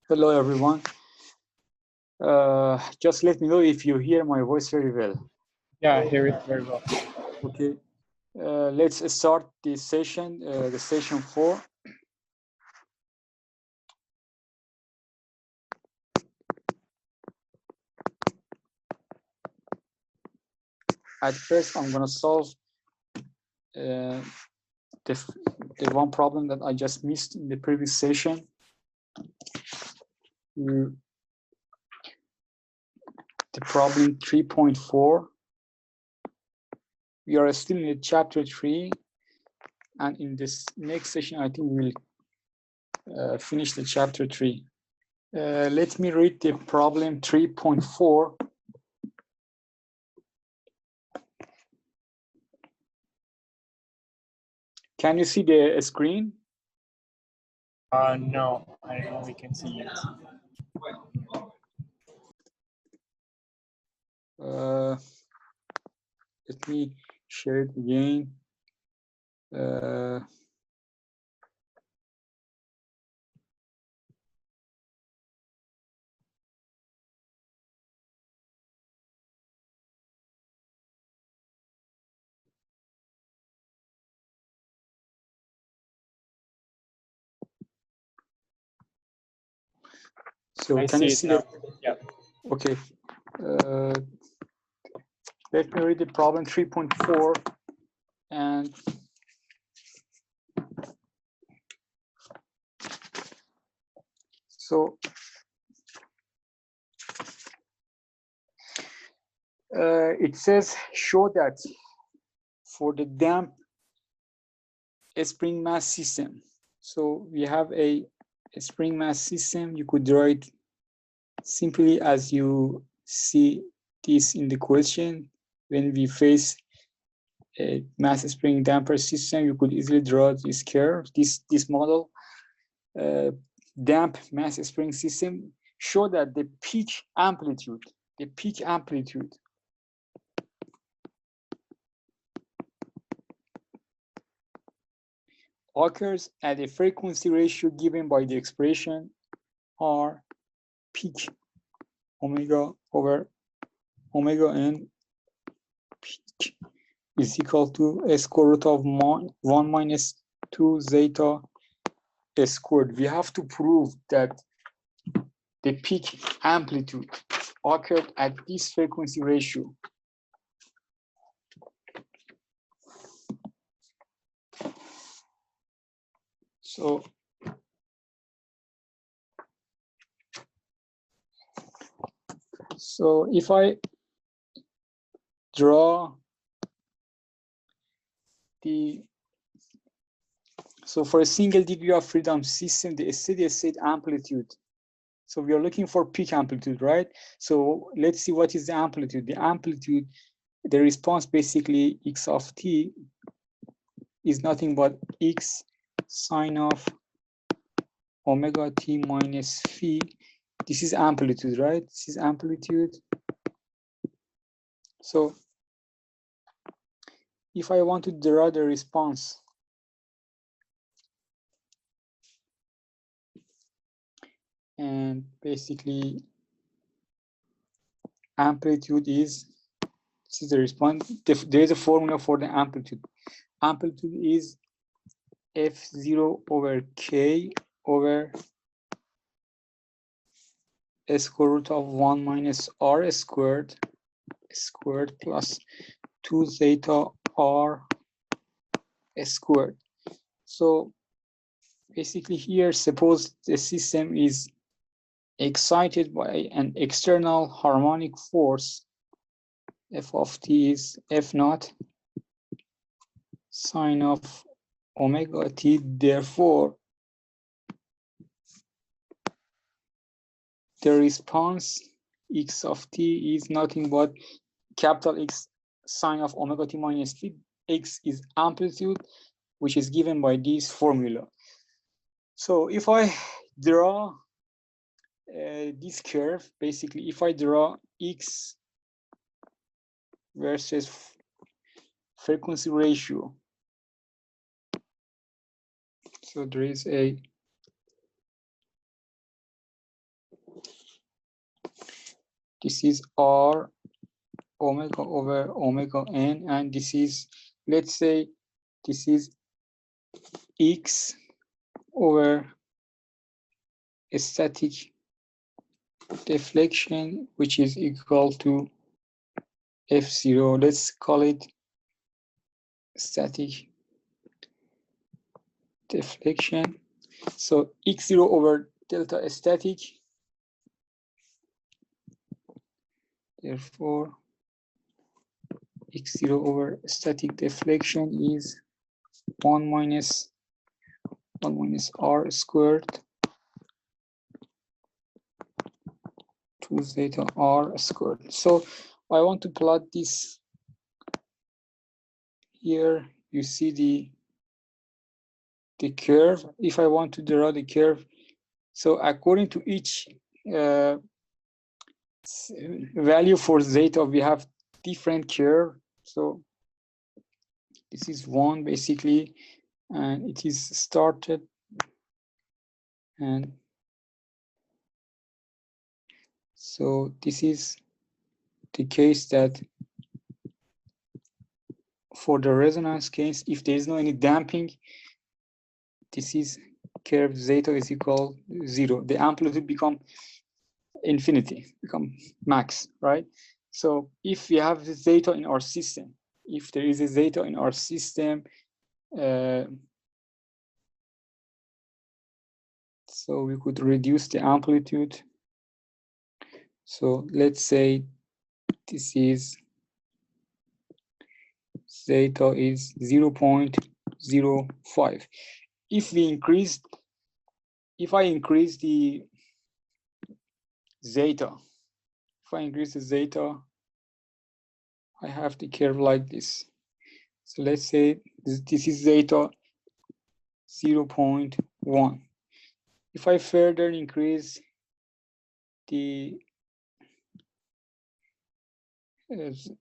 Hello, everyone. Just let me know if you hear my voice very well. Yeah, I hear it very well. Okay. Let's start this session, the session 4. At first, I'm going to solve the one problem that I just missed in the previous session. The problem 3.4. We are still in chapter 3, and in this next session, I think we'll finish the chapter 3. Let me read the problem 3.4. Can you see the screen? No, I only can see it. Let me share it again. So can you see that? Yeah. Okay. Let me read the problem 3.4 and so it says show that for the damp spring mass system. So we have a spring mass system. You could draw it simply as you see this in the question. When we face a mass spring damper system, you could easily draw this curve, this model. Damp mass spring system show that the peak amplitude occurs at a frequency ratio given by the expression R peak omega over omega n peak is equal to a square root of 1 minus 2 zeta squared. We have to prove that the peak amplitude occurred at this frequency ratio. So if I draw so for a single degree of freedom system, the steady state amplitude. So we are looking for peak amplitude, right? So let's see what is the amplitude. The amplitude, the response basically x of t is nothing but x sine of omega t minus phi. This is amplitude, right? This is amplitude. So if I want to draw the response, and basically amplitude is, this is the response. There is a formula for the amplitude. Amplitude is f0 over k over a square root of 1 minus r squared plus 2 zeta r squared. So basically here, suppose the system is excited by an external harmonic force. F of t is f naught sine of omega t. Therefore, the response x of t is nothing but capital X sine of omega t minus phi. X is amplitude, which is given by this formula. So if I draw this curve, basically if I draw x versus frequency ratio, so there is a this is r omega over omega n, and this is, let's say this is x over static deflection, which is equal to f0. Let's call it static deflection. So x0 over delta static. Therefore, x0 over static deflection is 1 minus r squared 2 zeta r squared. So I want to plot this here. You see the curve. If I want to draw the curve, so according to each value for zeta, we have different curve. So this is one basically, and it is started, and so this is the case that for the resonance case, if there is no any damping, this is curve zeta is equal 0. The amplitude become infinity, become max, right? So if we have the zeta in our system, if there is a zeta in our system, so we could reduce the amplitude. So let's say this is zeta is 0.05. If I increase the zeta, I have the curve like this. So let's say this is zeta 0.1. If I further increase the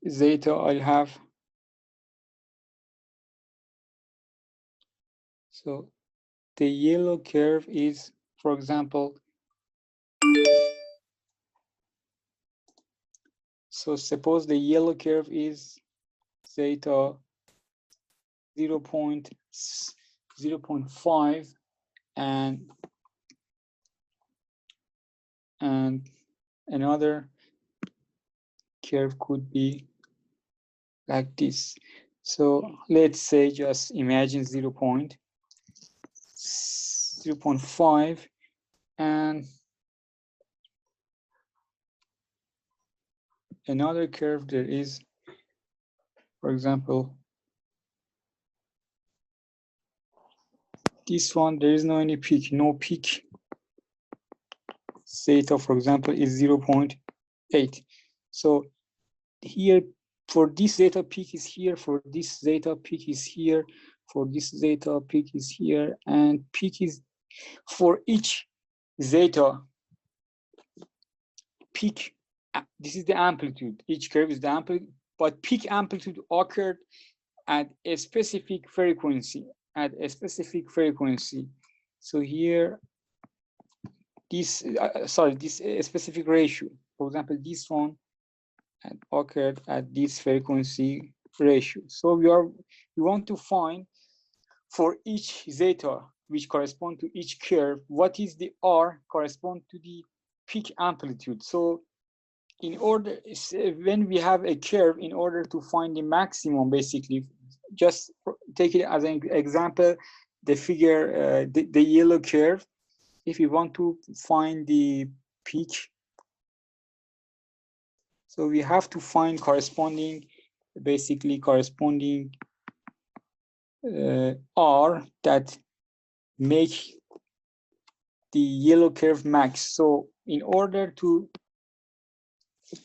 zeta, I have, so the yellow curve is, for example, so suppose the yellow curve is zeta 0.5 and another curve could be like this. So let's say just imagine 0.5 and another curve there is, for example, this one, there is no any peak, no peak. Zeta, for example, is 0.8. So here, for this zeta peak is here, for this zeta peak is here, for this zeta peak is here, and peak is for each zeta peak. This is the amplitude. Each curve is the amplitude, but peak amplitude occurred at a specific frequency. At a specific frequency. So here, this this specific ratio. For example, this one occurred at this frequency ratio. So we want to find for each zeta, which correspond to each curve, what is the R correspond to the peak amplitude. So in order, when we have a curve, in order to find the maximum, basically, just take it as an example, the figure, the yellow curve. If we want to find the peak, so we have to find corresponding, basically corresponding R that make the yellow curve max. So in order to,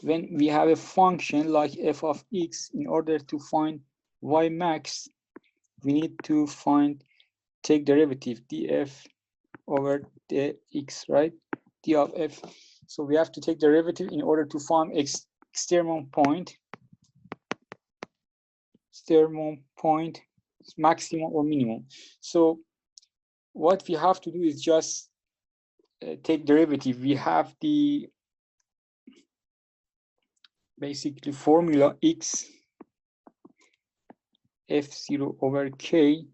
when we have a function like f of x, in order to find y max, we need to take derivative df over dx, right? D of f. So we have to take derivative in order to find extremum point, maximum or minimum. So what we have to do is just take derivative. We have the basically formula x f0 over k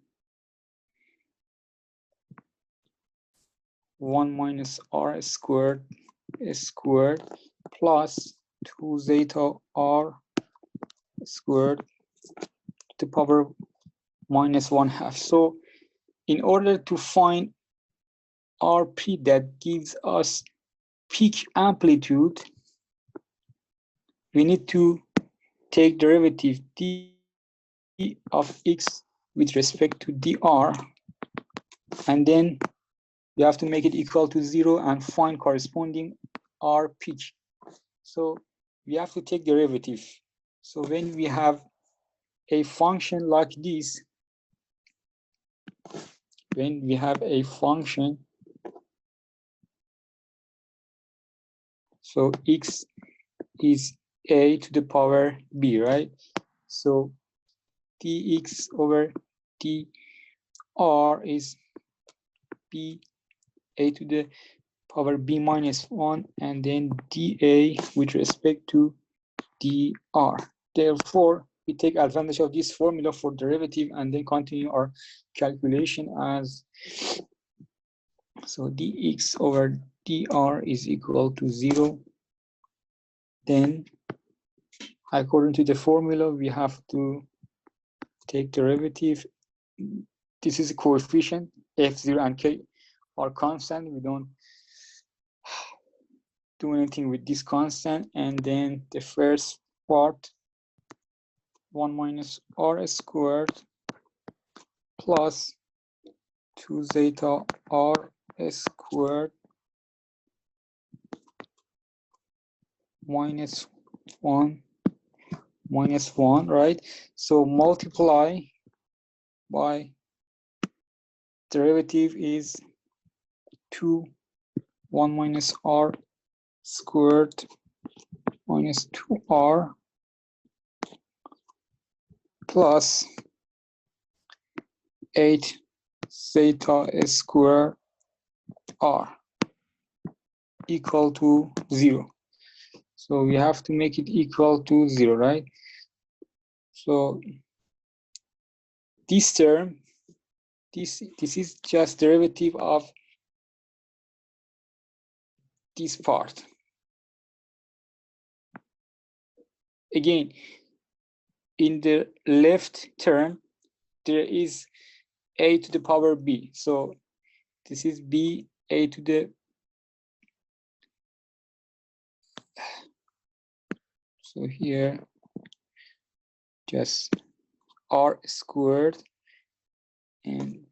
1 minus r squared plus 2 zeta r squared to the power minus 1/2. So in order to find RP that gives us peak amplitude, we need to take derivative d of x with respect to dr, and then we have to make it equal to 0 and find corresponding R peak. So we have to take derivative. So when we have a function like this, when we have a function, so x is a to the power b, right? So dx over dr is b a to the power b minus 1, and then dA with respect to dr. Therefore, we take advantage of this formula for derivative and then continue our calculation as, so dx over dr is equal to 0. Then, according to the formula, we have to take derivative. This is a coefficient, f0 and k are constant. We don't do anything with this constant. And then the first part, 1 minus r squared plus 2 zeta r squared minus 1 minus 1, right? So multiply by derivative is 2, 1 minus r squared minus 2r plus 8 zeta squared r equal to 0. So we have to make it equal to 0, right? So this term, this is just derivative of this part. Again, in the left term, there is a to the power b. So this is b a to the, so here just r squared and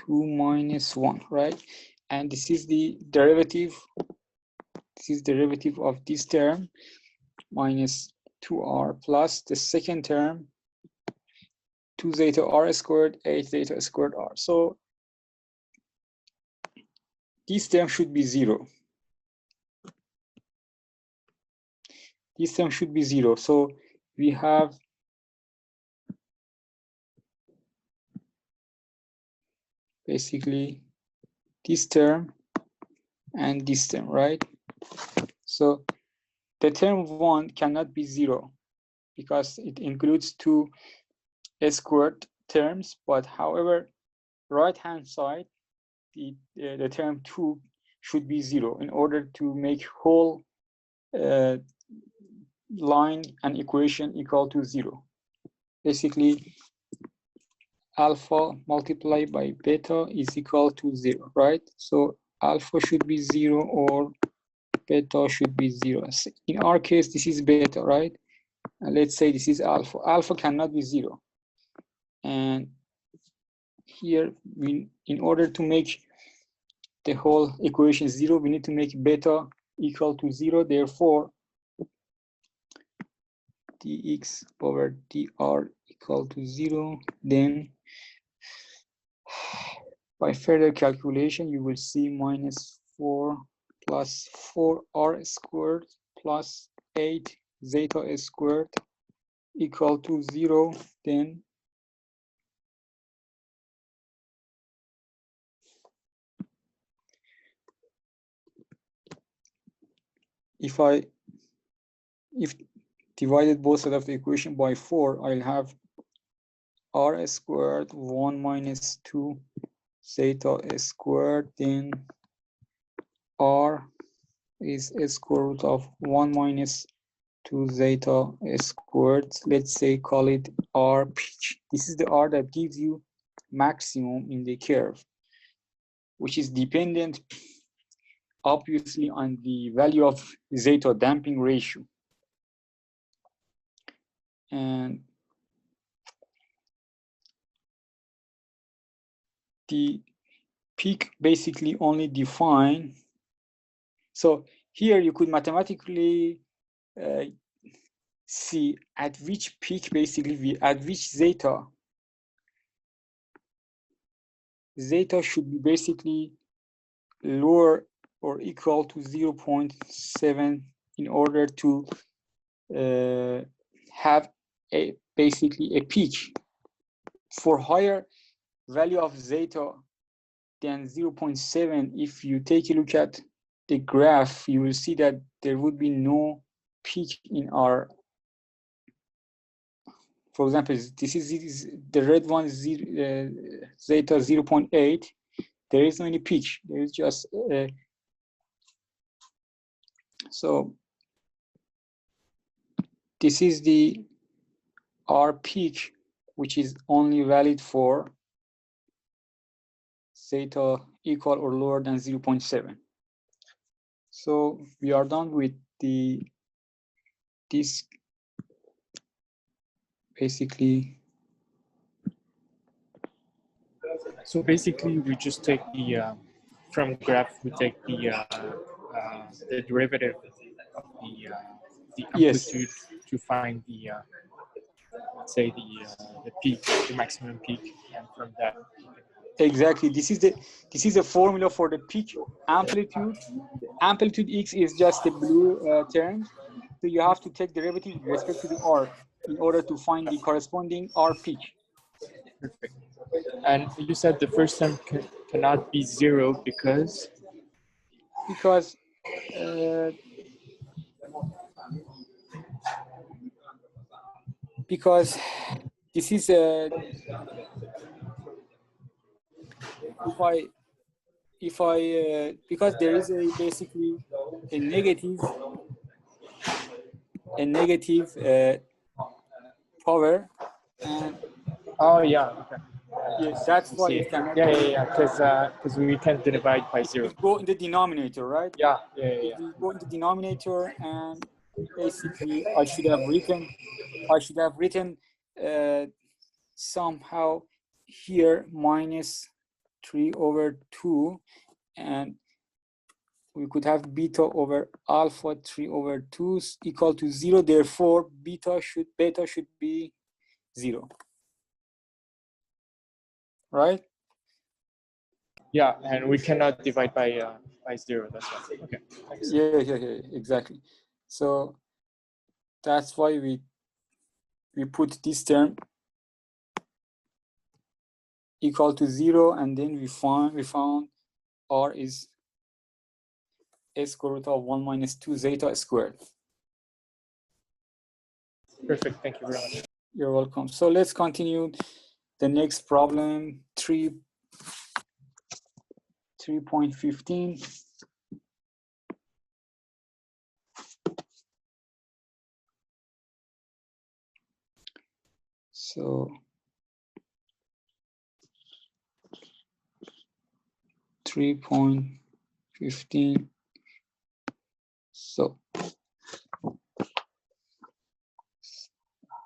2 minus 1, right? And this is the derivative. This is derivative of this term minus 2r plus the second term 2 zeta r squared 8 zeta squared r. So this term should be 0. This term should be 0. So we have basically this term and this term, right? So the term 1 cannot be 0 because it includes 2 squared terms, but however, right hand side, the term 2 should be 0 in order to make whole line and equation equal to 0. Basically, alpha multiplied by beta is equal to 0, right? So alpha should be 0 or beta should be 0. In our case, this is beta, right? And let's say this is alpha. Alpha cannot be 0. And here, in order to make the whole equation 0, we need to make beta equal to 0. Therefore, dx over dr equal to 0. Then by further calculation, you will see minus 4 plus 4r squared plus 8 zeta squared equal to 0. Then if divided both sides of the equation by 4, I'll have r squared 1 minus 2 zeta squared, then r is a square root of 1 minus 2 zeta squared. Let's say call it r pitch. This is the r that gives you maximum in the curve, which is dependent obviously on the value of zeta damping ratio. And the peak basically only define. So here you could mathematically see at which peak basically at which zeta should be basically lower or equal to 0.7 in order to have basically a peak. For higher value of zeta than 0.7, if you take a look at the graph, you will see that there would be no peak in our, for example, this is the red one, zeta 0.8. There is no any peak. There is just so this is the R peak, which is only valid for zeta equal or lower than 0.7. So we are done with this basically. So basically, we just take the from graph. We take the derivative of the amplitude, Yes. to find the say the peak, the maximum peak, and from that. Exactly. This is the formula for the peak amplitude. The amplitude x is just the blue term. So you have to take derivative with respect to the r in order to find the corresponding r peak. Perfect. And you said the first term cannot be 0 because this is a because there is basically a negative power, and oh yeah, okay. yeah, that's why it cannot. Yeah. Because we can't divide by 0. It go in the denominator, right? Yeah. It will go in the denominator, and basically I should have written somehow here -3/2, and we could have beta over alpha 3/2 equal to 0. Therefore, beta should be 0, right? Yeah, and we cannot divide by 0. That's why. Okay. Thanks. Yeah, exactly. So that's why we put this term equal to 0, and then we found r is square root of 1 minus 2 zeta squared. Perfect. Thank you very much. You're welcome. So let's continue the next problem, 3.15. So 3.15.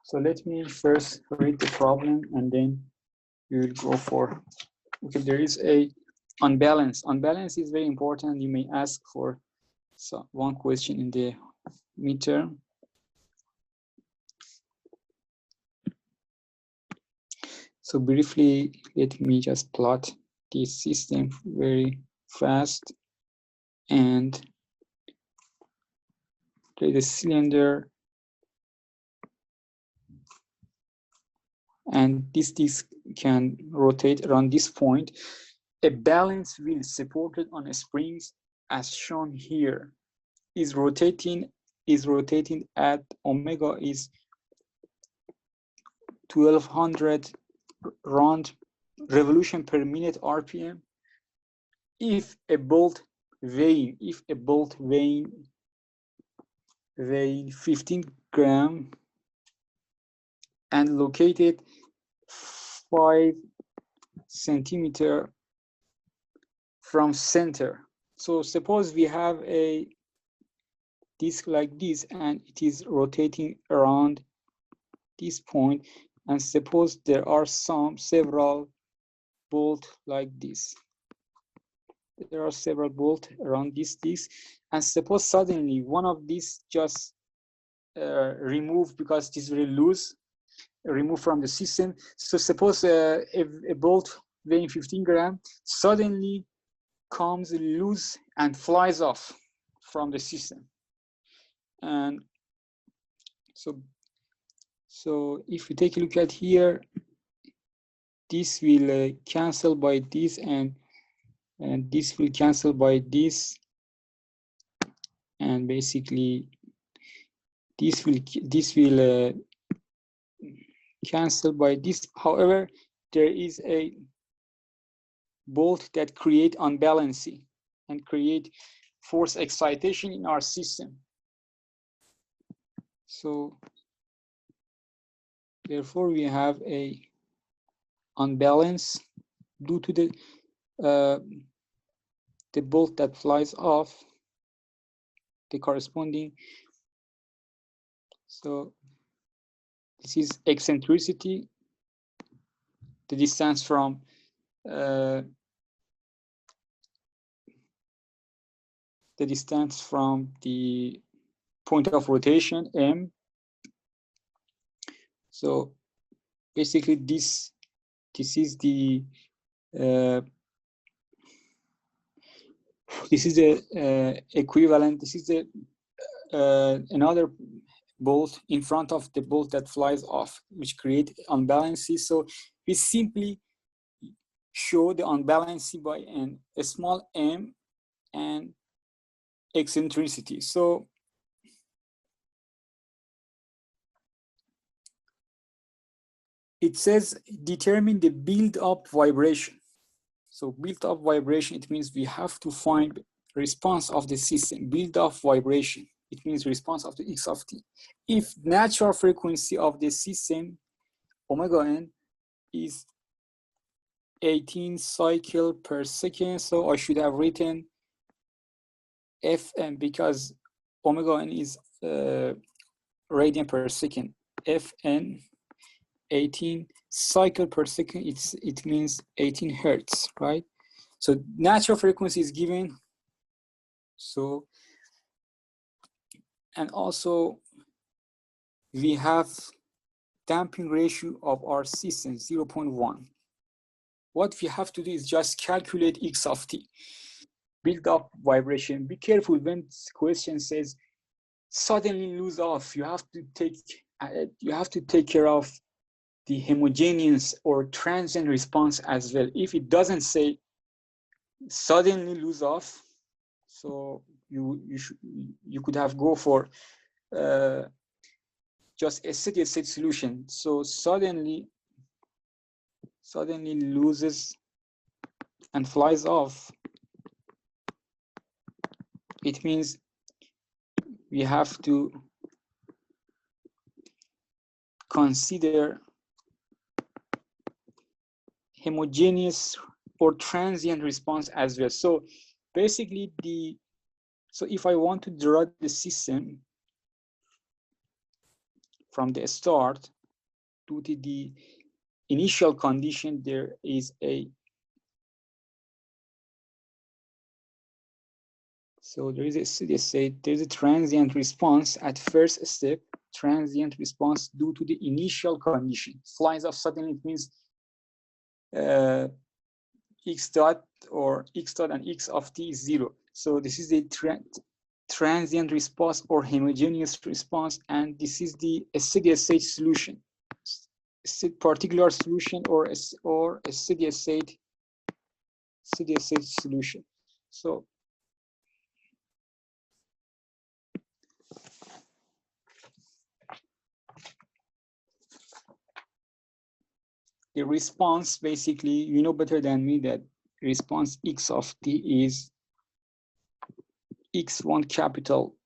So let me first read the problem, and then we will go for, okay, there is a unbalance. Unbalance is very important. You may ask for one question in the midterm. So briefly, let me just plot this system very fast. And there's a cylinder, and this disc can rotate around this point. A balance wheel supported on springs, as shown here, is rotating at omega is 1200 round revolution per minute RPM. If a bolt weighing 15 gram and located 5 centimeter from center. So suppose we have a disc like this, and it is rotating around this point, and suppose there are several bolts like this. There are several bolts around this disc, and suppose suddenly one of these just removed because it is very loose, removed from the system. So suppose a bolt weighing 15 grams suddenly comes loose and flies off from the system. And so if we take a look at here, this will cancel by this, and this will cancel by this, and basically this will cancel by this. However, there is a bolt that create unbalancing and create force excitation in our system. So therefore we have a unbalance due to the bolt that flies off, the corresponding. So this is eccentricity, the distance from the point of rotation, m. So basically this is the equivalent. This is the another bolt in front of the bolt that flies off, which create unbalances. So we simply show the unbalancing by a small m and eccentricity. So it says determine the build-up vibration. So build-up vibration, it means we have to find response of the system. Build-up vibration, it means response of the x of t. If natural frequency of the system, omega n, is 18 cycle per second, so I should have written Fn, because omega n is radian per second. Fn 18 cycle per second, it means 18 hertz, right? So natural frequency is given. So, and also we have damping ratio of our system 0.1. What we have to do is just calculate x of t. Build up vibration. Be careful when this question says suddenly lose off. You have to take care of the homogeneous or transient response as well. If it doesn't say suddenly lose off, so you could have go for just a steady state solution. So suddenly loses and flies off. It means we have to consider homogeneous or transient response as well. So basically so if I want to draw the system from the start to the initial condition, there is a steady state, there's a transient response at first step, transient response due to the initial condition. Flies off suddenly, it means x dot and x of t is 0. So this is the transient response or homogeneous response, and this is the steady state solution, particular solution or a steady state solution. So the response, basically, you know better than me that response x of t is x1 capital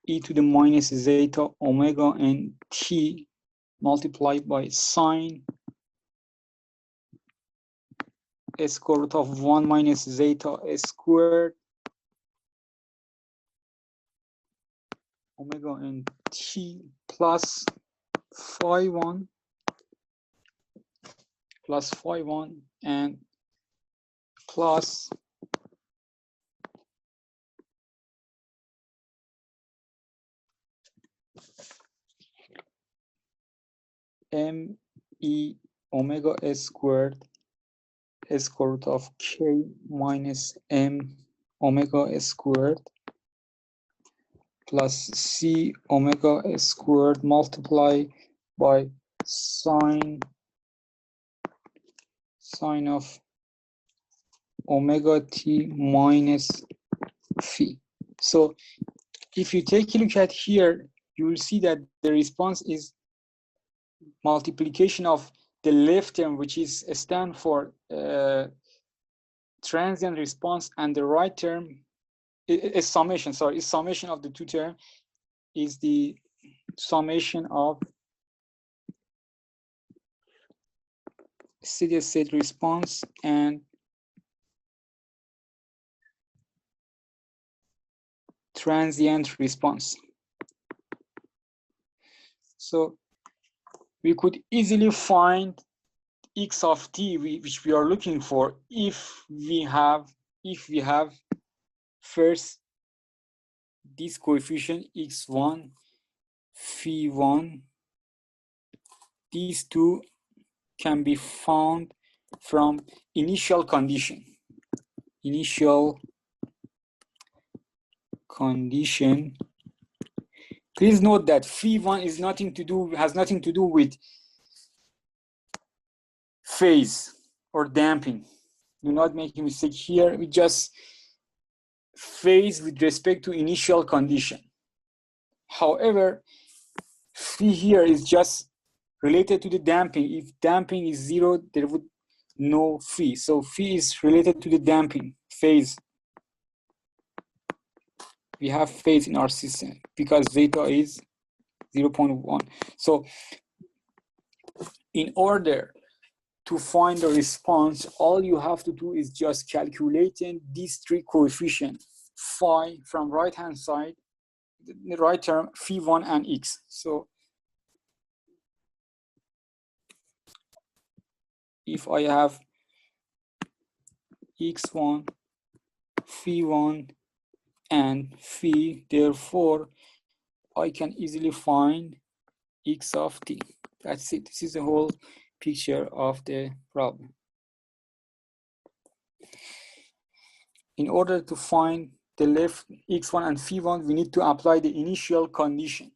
e to the minus zeta omega n t multiplied by sine s square root of 1 minus zeta s squared omega n t plus phi 1 and plus m e omega s squared s square root of k minus m omega s squared plus c omega s squared multiplied by sine of omega t minus phi. So if you take a look at here, you will see that the response is multiplication of the left term, which is stand for transient response, and the right term is summation. Sorry, is summation of the two terms is the summation of steady state response and transient response. So we could easily find x of t, which we are looking for, if we have first this coefficient x1 phi 1, these two can be found from initial condition. Initial condition. Please note that phi1 has nothing to do with phase or damping. Do not make a mistake here. We just phase with respect to initial condition. However, phi here is just related to the damping. If damping is 0, there would no phi. So phi is related to the damping phase. We have phase in our system because zeta is 0.1. So in order to find the response, all you have to do is just calculating these three coefficients, phi from right hand side, the right term, phi1 and x. So if I have x1, phi1, and phi, therefore I can easily find x of t. That's it. This is the whole picture of the problem. In order to find the left x1 and phi1, we need to apply the initial condition.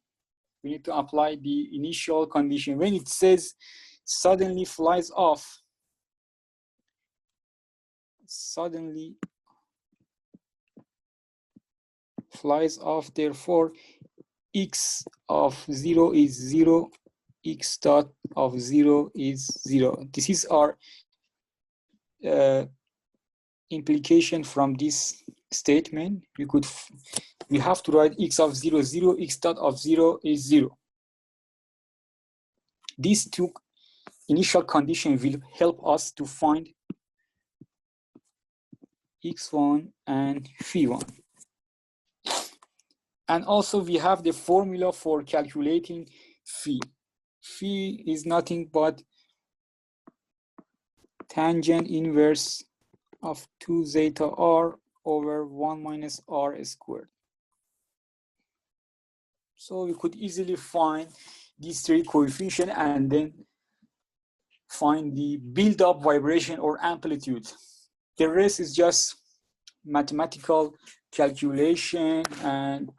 We need to apply the initial condition. When it says suddenly flies off, suddenly flies off, therefore x of 0 is 0, x dot of 0 is 0. This is our implication from this statement. We have to write x of 0, 0, x dot of 0 is 0. These two initial conditions will help us to find x1 and phi1. And also we have the formula for calculating phi. Phi is nothing but tangent inverse of 2 zeta r over 1 minus r squared. So we could easily find these three coefficients and then find the build-up vibration or amplitude. The rest is just mathematical calculation, and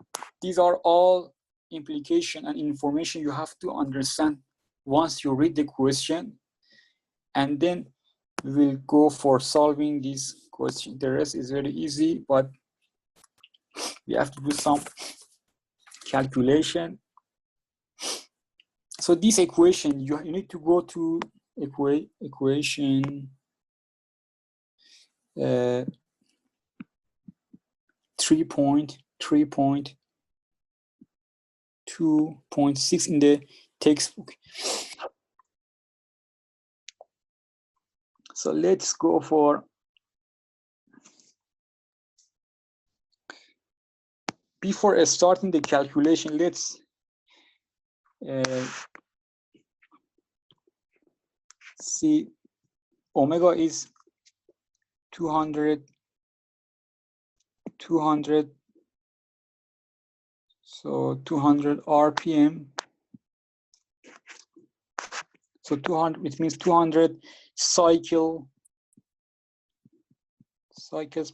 these are all implication and information you have to understand once you read the question, and then we'll go for solving this question. The rest is very easy, but we have to do some calculation. So this equation, you need to go to equation 3.2.6 in the textbook. So let's go for, before starting the calculation, let's see omega is 200, so 200 RPM. So 200, it means 200 cycles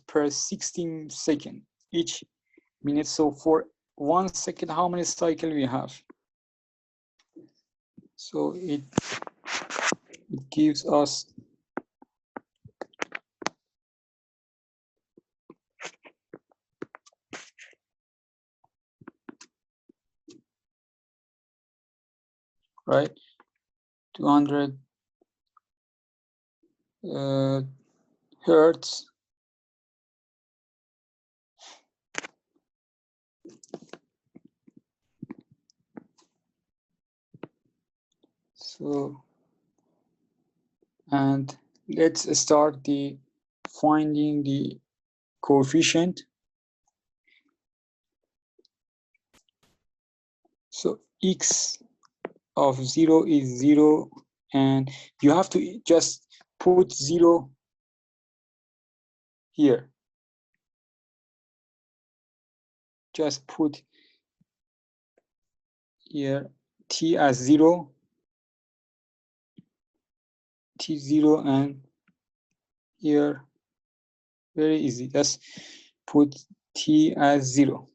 per 16 seconds each minute. So for 1 second, how many cycles we have? So it gives us right 200 hertz. So, and let's start the finding the coefficient. So x of 0 is 0, and you have to just put 0 here. Just put here t as 0, T0, and here, very easy, just put T as 0.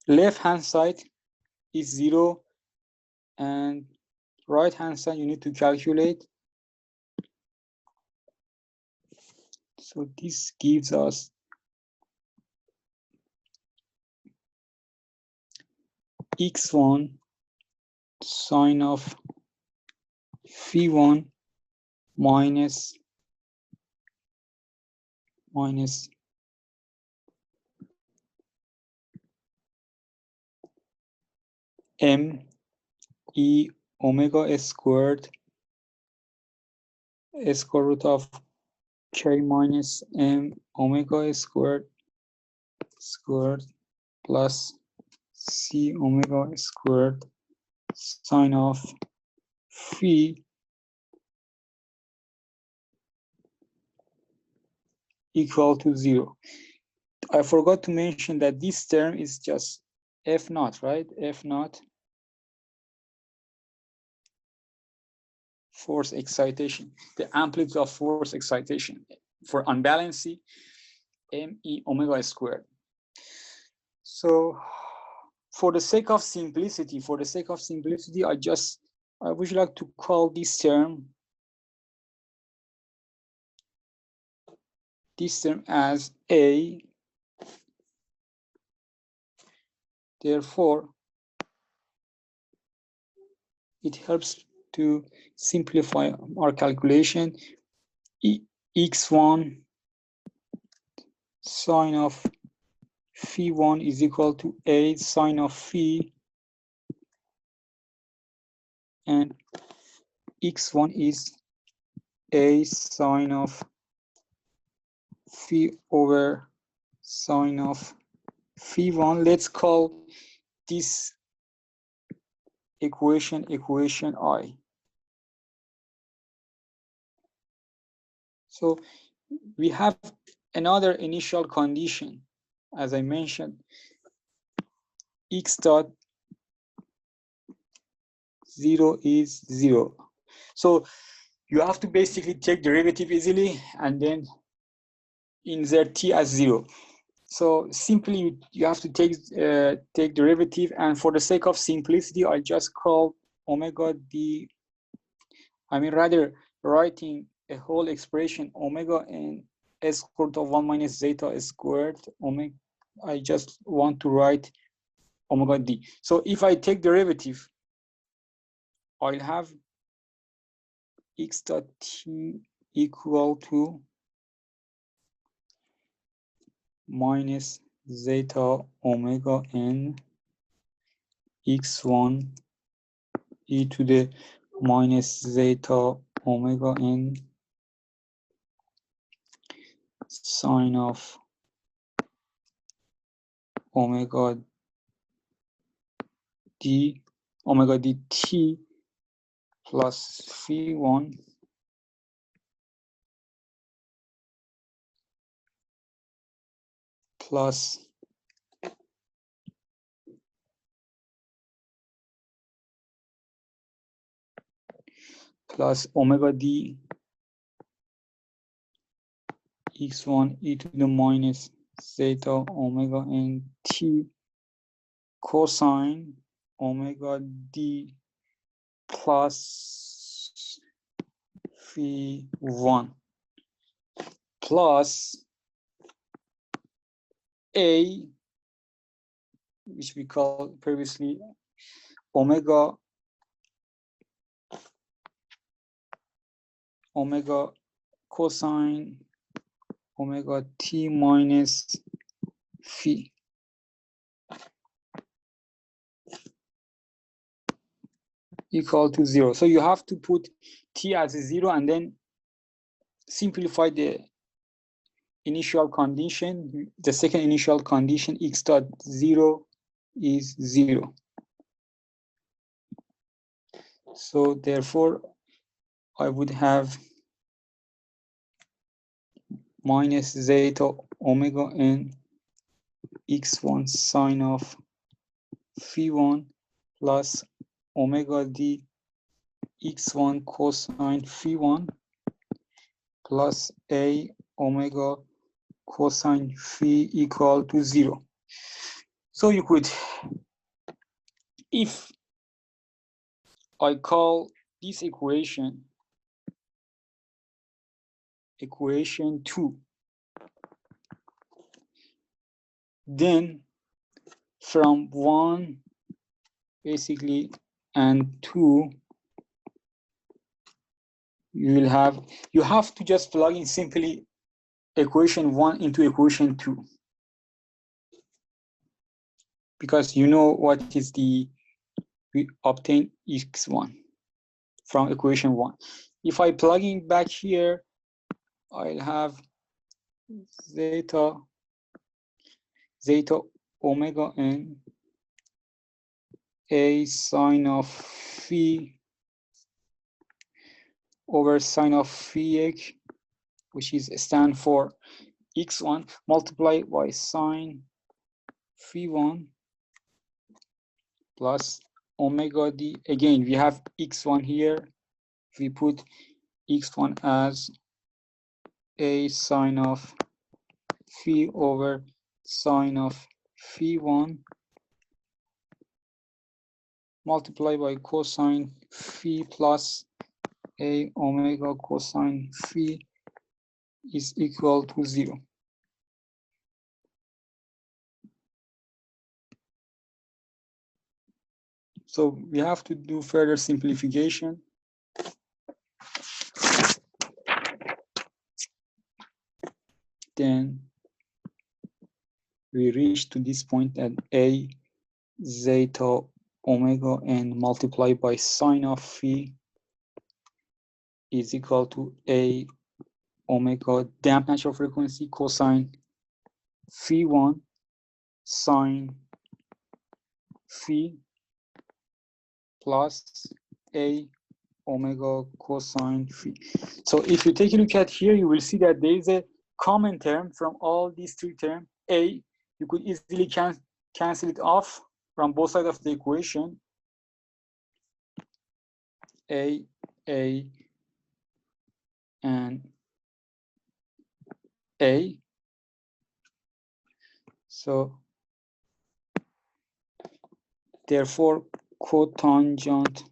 Left hand side is 0, and right hand side you need to calculate. So this gives us x1 sine of phi1 minus m e omega squared square root of k minus m omega squared plus c omega squared sine of phi equal to 0. I forgot to mention that this term is just F naught, right? F naught, force excitation, the amplitude of force excitation for unbalancy, me omega squared. So for the sake of simplicity, I would like to call this term as A. Therefore, it helps to simplify our calculation. X1 sine of phi1 is equal to A sine of phi, and x1 is A sine of phi over sine of phi1. Let's call this equation I. So we have another initial condition, as I mentioned, x dot 0 is 0. So you have to basically take derivative easily and then insert t as 0. So simply you have to take derivative, and for the sake of simplicity, I just call omega d. I mean, rather writing a whole expression omega and s square root of 1 minus zeta squared omega. I just want to write omega d. So if I take derivative, I'll have x dot t equal to minus zeta omega n x1 e to the minus zeta omega n sine of omega dt plus phi1 plus omega d x1 e to the minus zeta omega n t cosine omega d plus phi1 plus a, which we called previously omega cosine omega t minus phi equal to 0. So you have to put t as a 0 and then simplify the initial condition. The second initial condition, x dot 0 is 0. So therefore, I would have minus zeta omega n x1 sine of phi1 plus omega d x1 cosine phi1 plus a omega cosine phi equal to 0. So you could, if I call this equation 2, then from 1 basically and 2, you have to just plug in simply equation 1 into equation 2, because you know what is we obtain x1 from equation 1. If I plug in back here, I'll have zeta omega n a sine of phi over sine of phi x, which is stand for x1, multiplied by sine phi1 plus omega d. Again, we have x1 here. We put x1 as a sine of phi over sine of phi1 multiplied by cosine phi plus a omega cosine phi is equal to 0. So we have to do further simplification. Then we reach to this point at a zeta omega n multiplied by sine of phi is equal to a omega damped natural frequency cosine phi1 sine phi plus a omega cosine phi. So if you take a look at here, you will see that there is a common term from all these three terms. A, you could easily cancel it off from both sides of the equation. A, and A. So therefore cotangent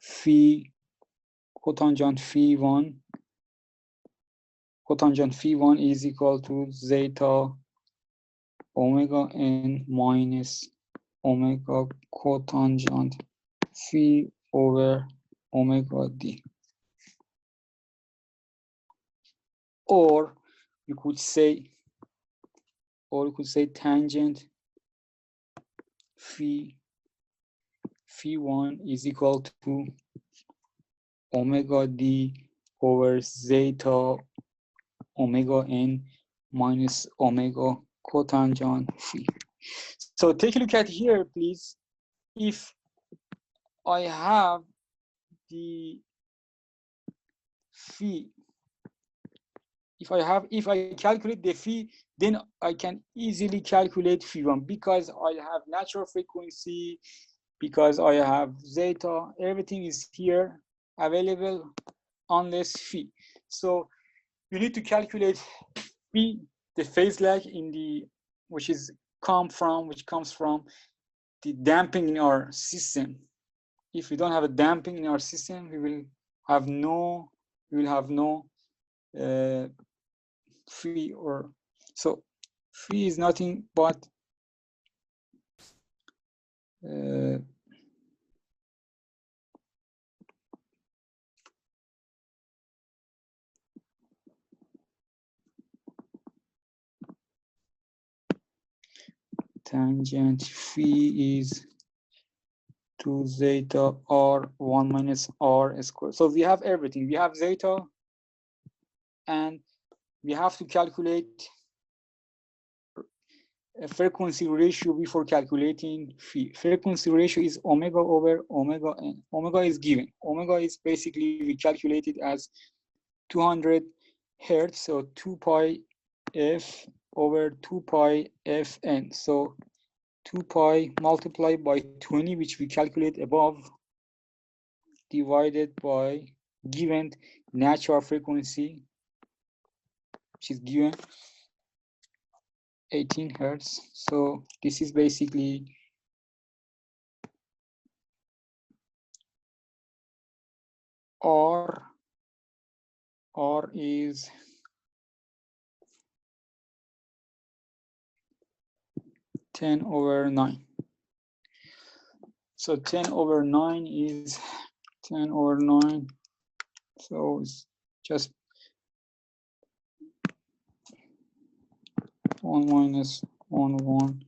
phi1 is equal to zeta omega n minus omega cotangent phi over omega d. Or you could say tangent phi1 is equal to omega d over zeta omega n minus omega cotangent phi. So take a look at here, please. If I have the phi, if I calculate the phi, then I can easily calculate phi1 because I have natural frequency, because I have zeta, everything is here available unless phi. So you need to calculate phi, the phase lag which comes from the damping in our system. If we don't have a damping in our system, we will have no phi, or so phi is nothing but tangent phi is 2 zeta r1 minus r squared. So we have everything. We have zeta, and we have to calculate a frequency ratio before calculating phi. Frequency ratio is omega over omega n. Omega is given. Omega is basically, we calculate it as 200 hertz, so 2 pi f over 2 pi fn. So 2 pi multiplied by 20, which we calculate above, divided by given natural frequency, which is given 18 hertz. So this is basically R is 10/9. So 10/9 is 10/9. So it's just 1 minus 1, 1.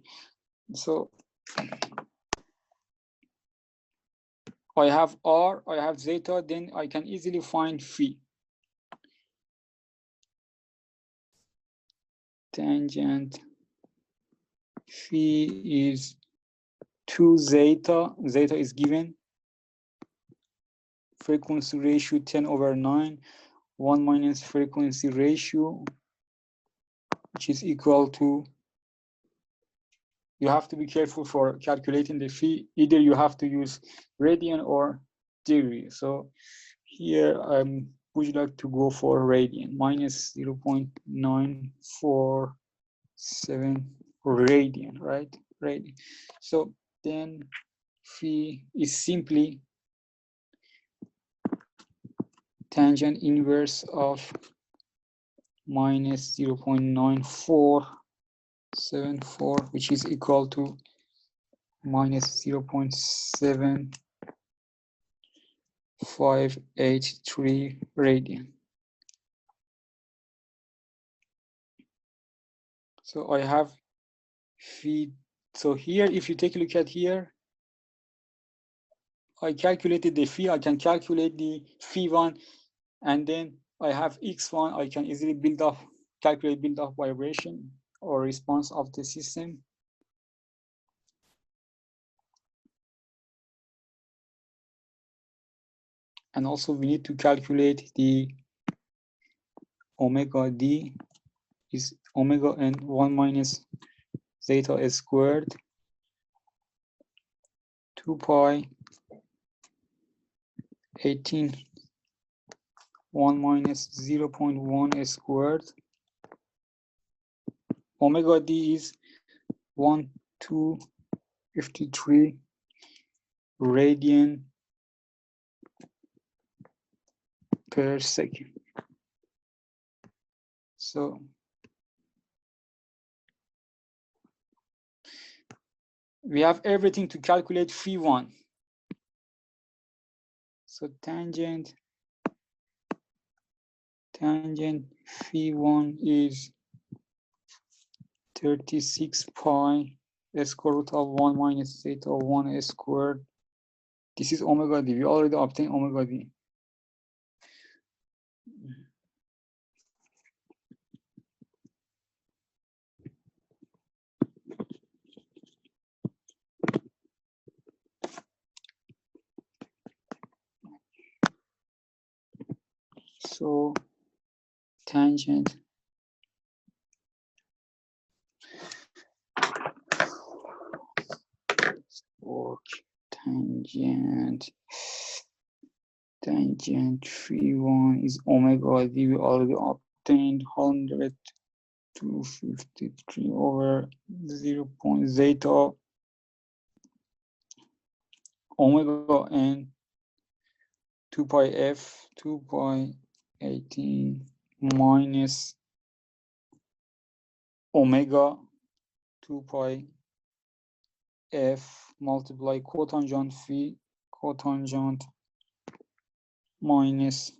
So I have R, I have zeta, then I can easily find phi. Tangent phi is 2 zeta. Zeta is given. Frequency ratio 10/9. 1 minus frequency ratio, which is equal to, you have to be careful for calculating the phi. Either you have to use radian or degree. So here would you like to go for radian, minus 0.947 radian, right? Radian. So then phi is simply tangent inverse of minus 0.9474, which is equal to minus 0.7583 radian. So I have phi. So here, if you take a look at here, I calculated the phi. I can calculate the phi1, and then I have x1. I can easily calculate build-up vibration or response of the system. And also we need to calculate the omega d is omega n 1 minus zeta squared 2 pi 18 1 minus 0.1 squared. Omega d is 1253 radian per second. So we have everything to calculate phi1. So tangent phi1 is 36 pi square root of 1 minus zeta of 1 squared. This is omega d. We already obtained omega d. So tangent phi1 is omega d. We already obtained 100/253 over 0. Zeta omega n 2 pi f 2 pi 18 minus omega 2 pi f multiply cotangent phi cotangent minus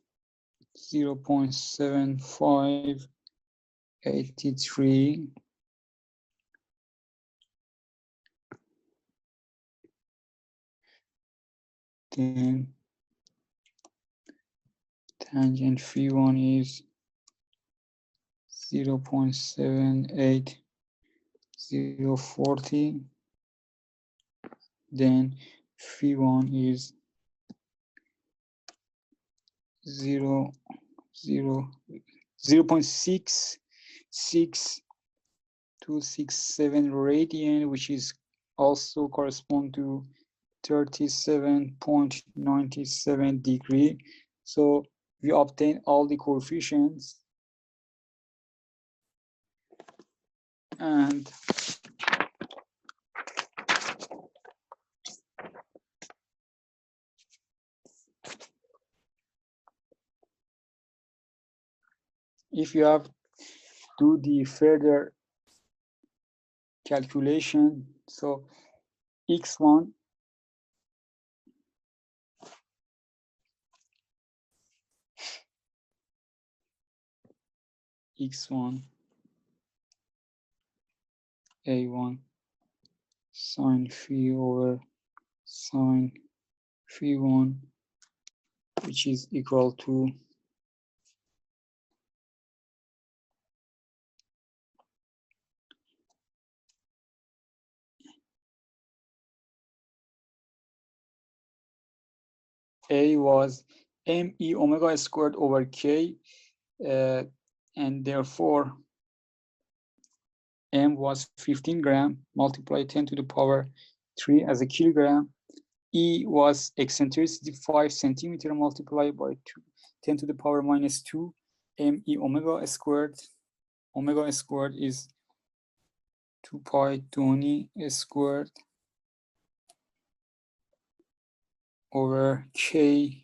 0.7583 then tangent phi1 is 0.78040, then phi1 is 0.66267 radian, which is also correspond to 37.97 degree. So we obtain all the coefficients, and if you have do the further calculation, so x1 a1 sine phi over sine phi1, which is equal to A was me omega squared over k, and therefore m was 15 gram, multiply 10 to the power 3 as a kilogram. E was eccentricity 5 centimeter, multiplied by 10 to the power minus 2, me omega squared. Omega squared is 2 pi 20 squared over k.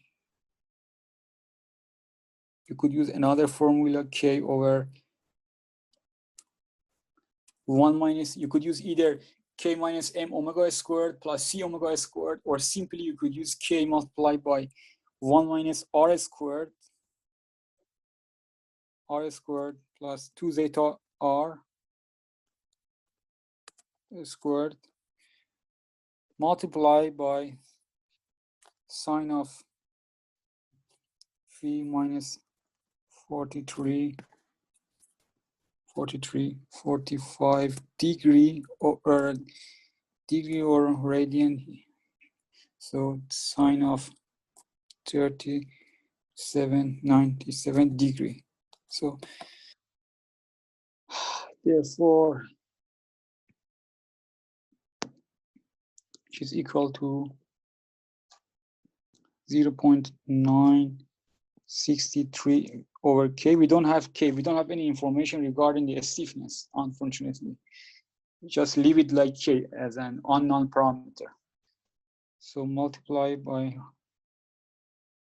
You could use another formula, k over 1 minus, you could use either k minus m omega squared plus c omega squared, or simply you could use k multiplied by 1 minus r squared plus 2 zeta r squared multiplied by sine of phi minus 45 degree or radian. So sine of 37.97 degree. So therefore, which is equal to 0.963 over k. We don't have k. We don't have any information regarding the stiffness, unfortunately. Just leave it like k as an unknown parameter. So multiply by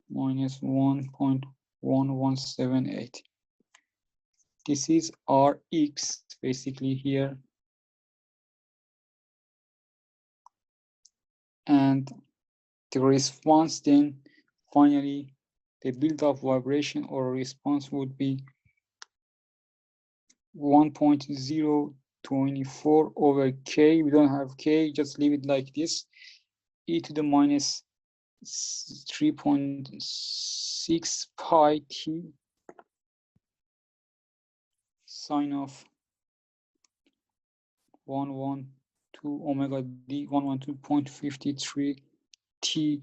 minus 1.1178. This is Rx basically here. And the response then, finally, the build-up vibration or response would be 1.024 over k. We don't have k, just leave it like this. E to the minus 3.6 pi t sine of 112 omega d 112.53 t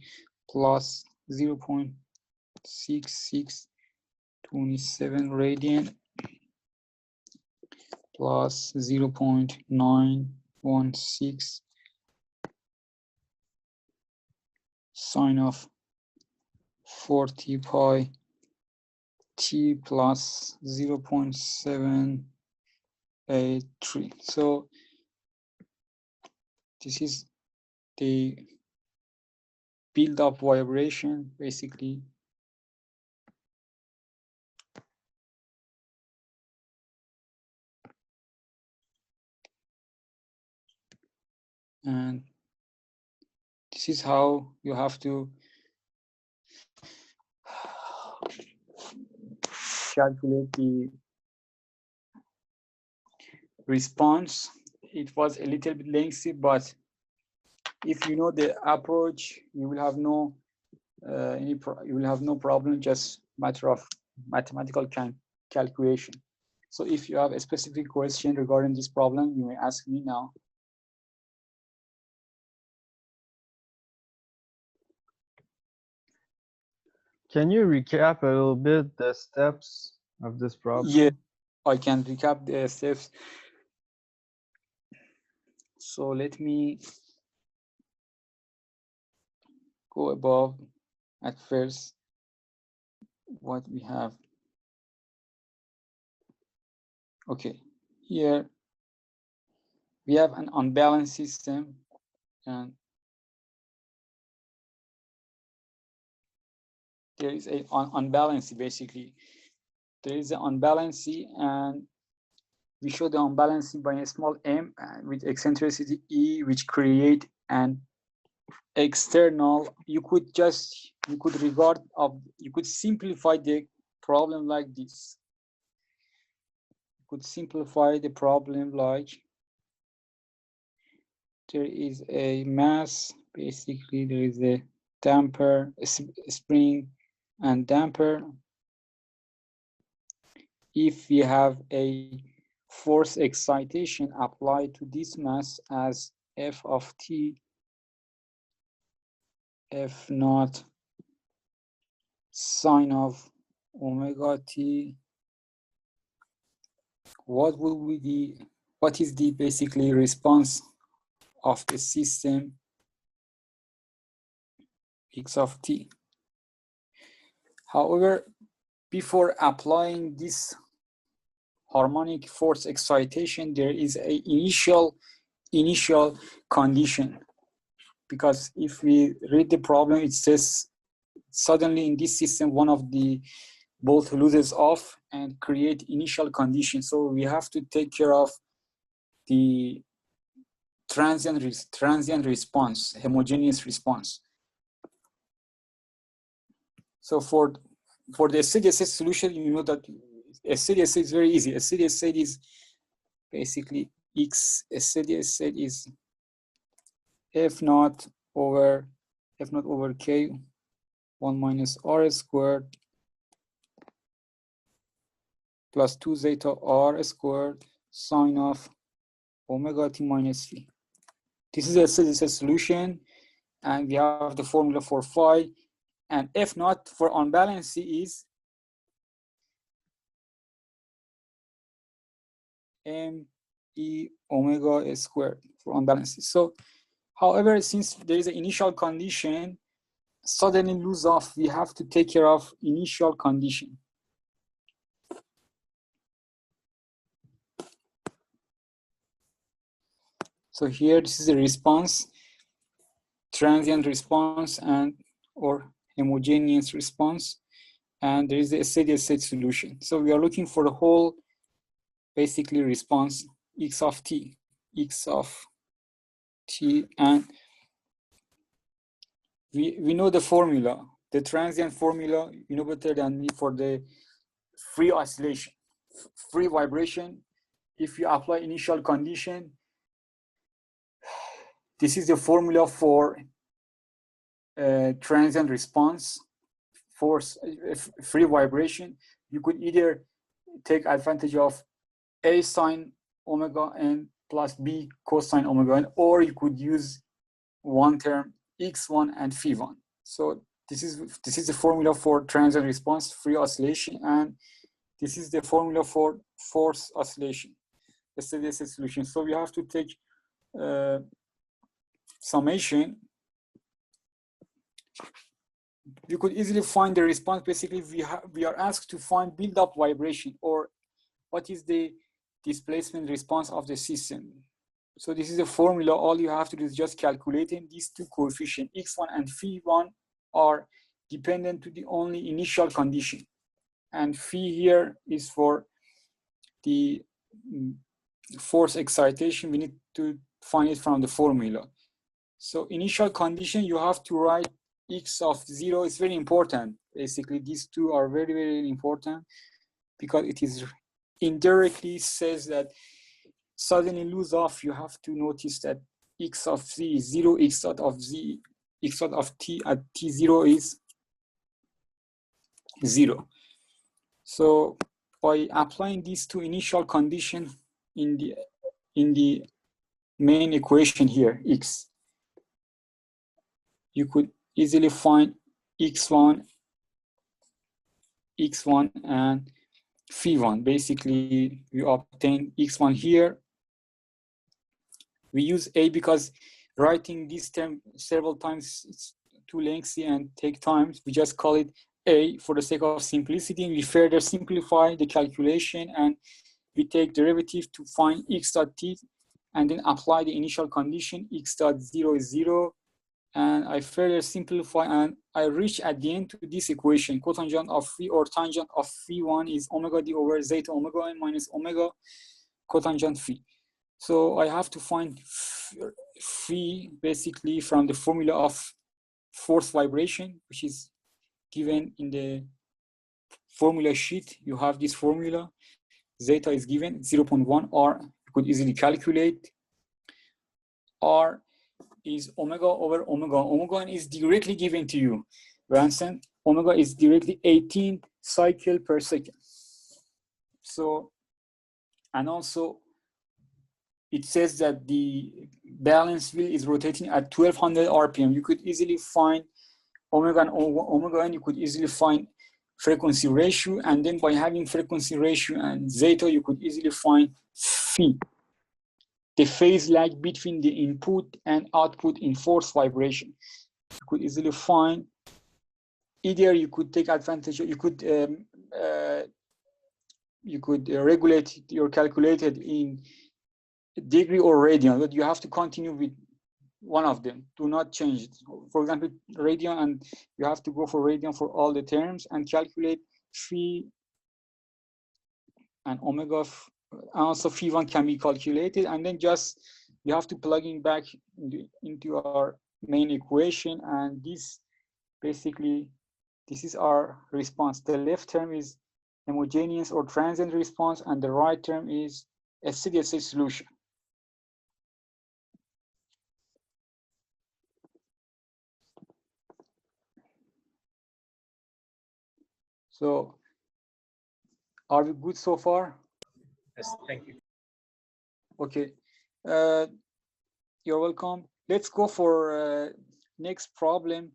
plus 0.6627 radian plus 0.916 sine of 40 pi t plus 0.783. So this is the build-up vibration basically. And this is how you have to calculate the response. It was a little bit lengthy, but if you know the approach, you will have no problem. Just matter of mathematical calculation. So if you have a specific question regarding this problem, you may ask me now. Can you recap a little bit the steps of this problem? Yeah, I can recap the steps. So let me go above at first what we have. Okay, here we have an unbalanced system, and there is a unbalanced, basically. There is an unbalanced, and we show the unbalanced by a small m with eccentricity e, which create an external. You could simplify the problem like this. You could simplify the problem like there is a mass, basically there is a damper, a spring and damper. If we have a force excitation applied to this mass as f of t, f naught sine of omega t, what is the basically response of the system x of t? However, before applying this harmonic force excitation, there is a initial condition, because if we read the problem, it says suddenly in this system one of the bolt loses off and create initial condition. So we have to take care of the transient response, homogeneous response. So for the steady state solution, you know that a steady state is very easy. A steady state is basically x. A steady state is f naught over k 1 minus r squared plus 2 zeta r squared sine of omega t minus phi. This is a steady state solution, and we have the formula for phi, and f naught for unbalanced is m e omega squared for unbalanced. So, however, since there is an initial condition, suddenly lose off, we have to take care of initial condition. So here, this is a response, transient response and or homogeneous response, and there is a steady state solution. So we are looking for the whole, basically, response x of t, and we know the formula, the transient formula, you know better than me, for the free oscillation, free vibration. If you apply initial condition, this is the formula for transient response, force, free vibration. You could either take advantage of a sine omega n plus b cosine omega n, or you could use one term x1 and phi1. So this is the formula for transient response, free oscillation, and this is the formula for force oscillation, the steady state solution. So we have to take summation. You could easily find the response. Basically, we are asked to find build-up vibration, or what is the displacement response of the system. So this is a formula. All you have to do is just calculating these two coefficients, x1 and phi1, are dependent to the only initial condition, and phi here is for the force excitation. We need to find it from the formula. So initial condition, you have to write x of 0. It's very important. Basically, these two are very, very important, because it is indirectly says that suddenly lose off, you have to notice that x of z is 0, x dot of t at t0 is 0. So by applying these two initial conditions in the main equation here, x, you could easily find x1 and phi1. Basically, we obtain x1 here. We use a because writing this term several times too lengthy and take time. We just call it A for the sake of simplicity. We further simplify the calculation and we take derivative to find x dot t and then apply the initial condition x dot 0 is 0. And I further simplify and I reach at the end to this equation. Cotangent of phi or tangent of phi1 is omega d over zeta omega n minus omega cotangent phi. So I have to find phi basically from the formula of force vibration, which is given in the formula sheet. You have this formula. Zeta is given 0.1 R. You could easily calculate. R is omega over omega. Omega is directly given to you. You understand? Omega is directly 18 cycle per second. So, and also it says that the balance wheel is rotating at 1200 RPM. You could easily find omega and omega, and you could easily find frequency ratio. And then by having frequency ratio and zeta, you could easily find phi, the phase lag between the input and output in force vibration. You could easily find, either you could take advantage, you could regulate your calculated in degree or radian, but you have to continue with one of them. Do not change it. For example, radian, and you have to go for radian for all the terms and calculate phi and omega. Also phi1 can be calculated, and then just you have to plug in back into our main equation, and this basically, this is our response. The left term is homogeneous or transient response, and the right term is a steady state solution. So are we good so far? Yes, thank you. Okay, you're welcome. Let's go for next problem.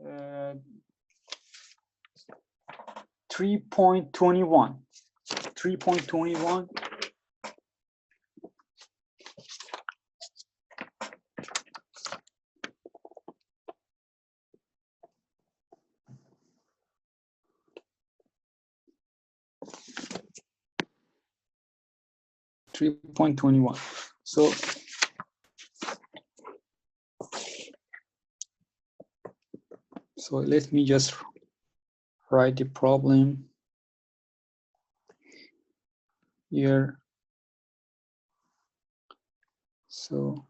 3.21. 3.21. So let me just write the problem here. So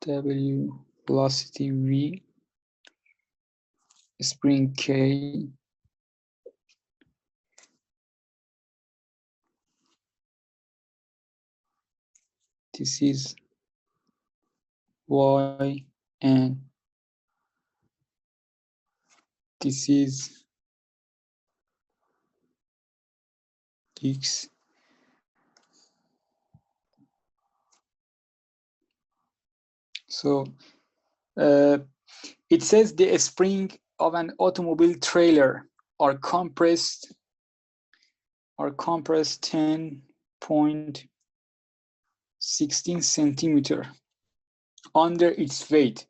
W velocity V, spring K, this is Y, and this is X. So it says the spring of an automobile trailer are compressed 10.16 centimeter under its weight.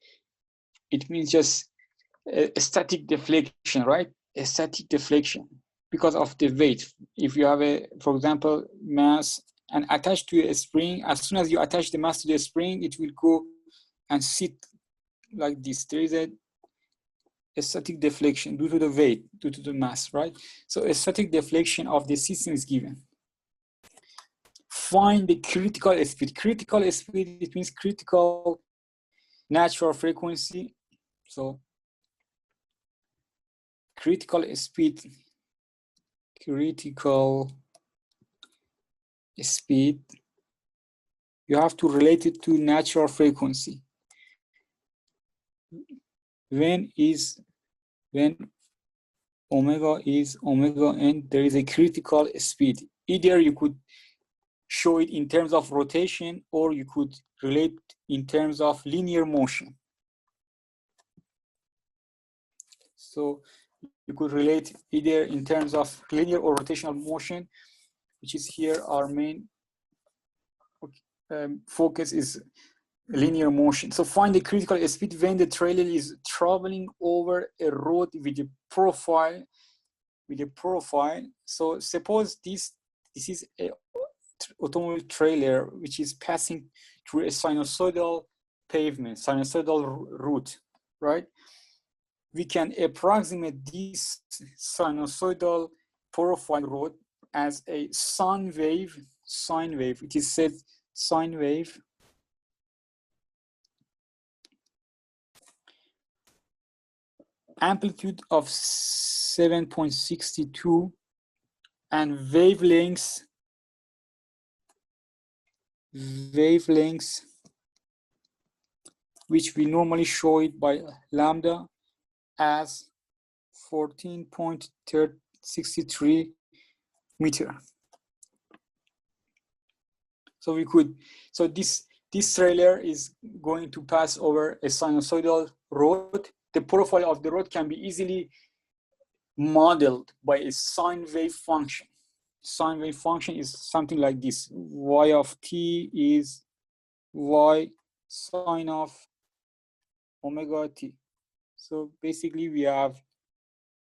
It means just a static deflection, right? A static deflection because of the weight. If you have a, for example, mass and attached to a spring, as soon as you attach the mass to the spring, it will go and sit like this. There is a static deflection due to the weight, due to the mass, right? So a static deflection of the system is given. Find the critical speed. Critical speed, it means critical natural frequency. So critical speed, you have to relate it to natural frequency. When omega is omega n, there is a critical speed. Either you could show it in terms of rotation, or you could relate in terms of linear motion. So You could relate either in terms of linear or rotational motion, which is here our main focus is linear motion. So find the critical speed when the trailer is traveling over a road with a profile. So suppose this is a automobile trailer which is passing through a sinusoidal pavement, sinusoidal route, right? We can approximate this sinusoidal profile road as a sine wave. It is said sine wave amplitude of 7.62 and wavelengths which we normally show it by lambda as 14.63 meter. So we could, so this trailer is going to pass over a sinusoidal road. The profile of the road can be easily modeled by a sine wave function. Sine wave function is something like this. Y of t is y sine of omega t. So basically we have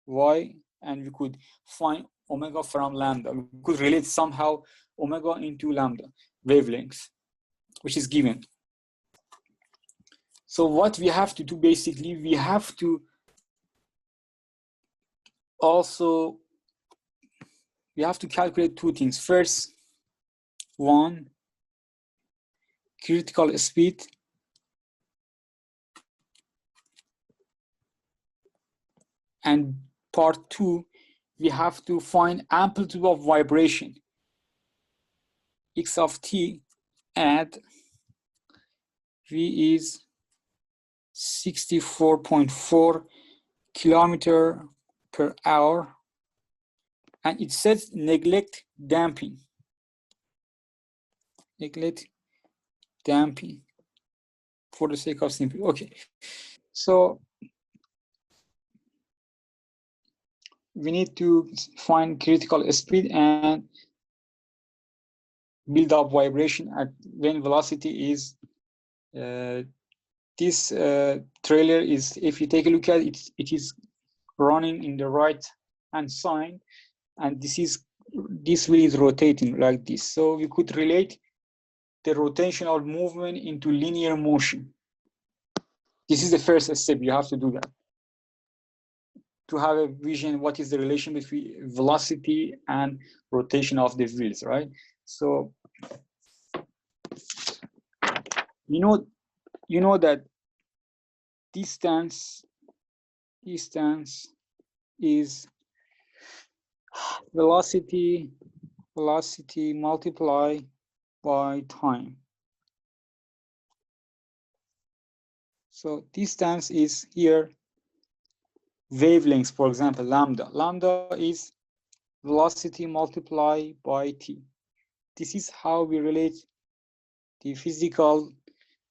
y and we could find omega from lambda. We could relate somehow omega into lambda wavelength, which is given. So what we have to do basically, we have to also, we have to calculate two things. First, one, critical speed. And part two, we have to find amplitude of vibration. X of t at V is 64.4 kilometer per hour. And it says neglect damping. Neglect damping for the sake of simplicity. Okay. So we need to find critical speed and build up vibration at when velocity is this trailer is, if you take a look at it, it is running in the right hand side, and this wheel is rotating like this. So we could relate the rotational movement into linear motion. This is the first step. You have to do that to have a vision what is the relation between velocity and rotation of the wheels, right? So you know that distance is velocity multiplied by time. So distance is here wavelengths, for example, lambda. Lambda is velocity multiplied by t. This is how we relate the physical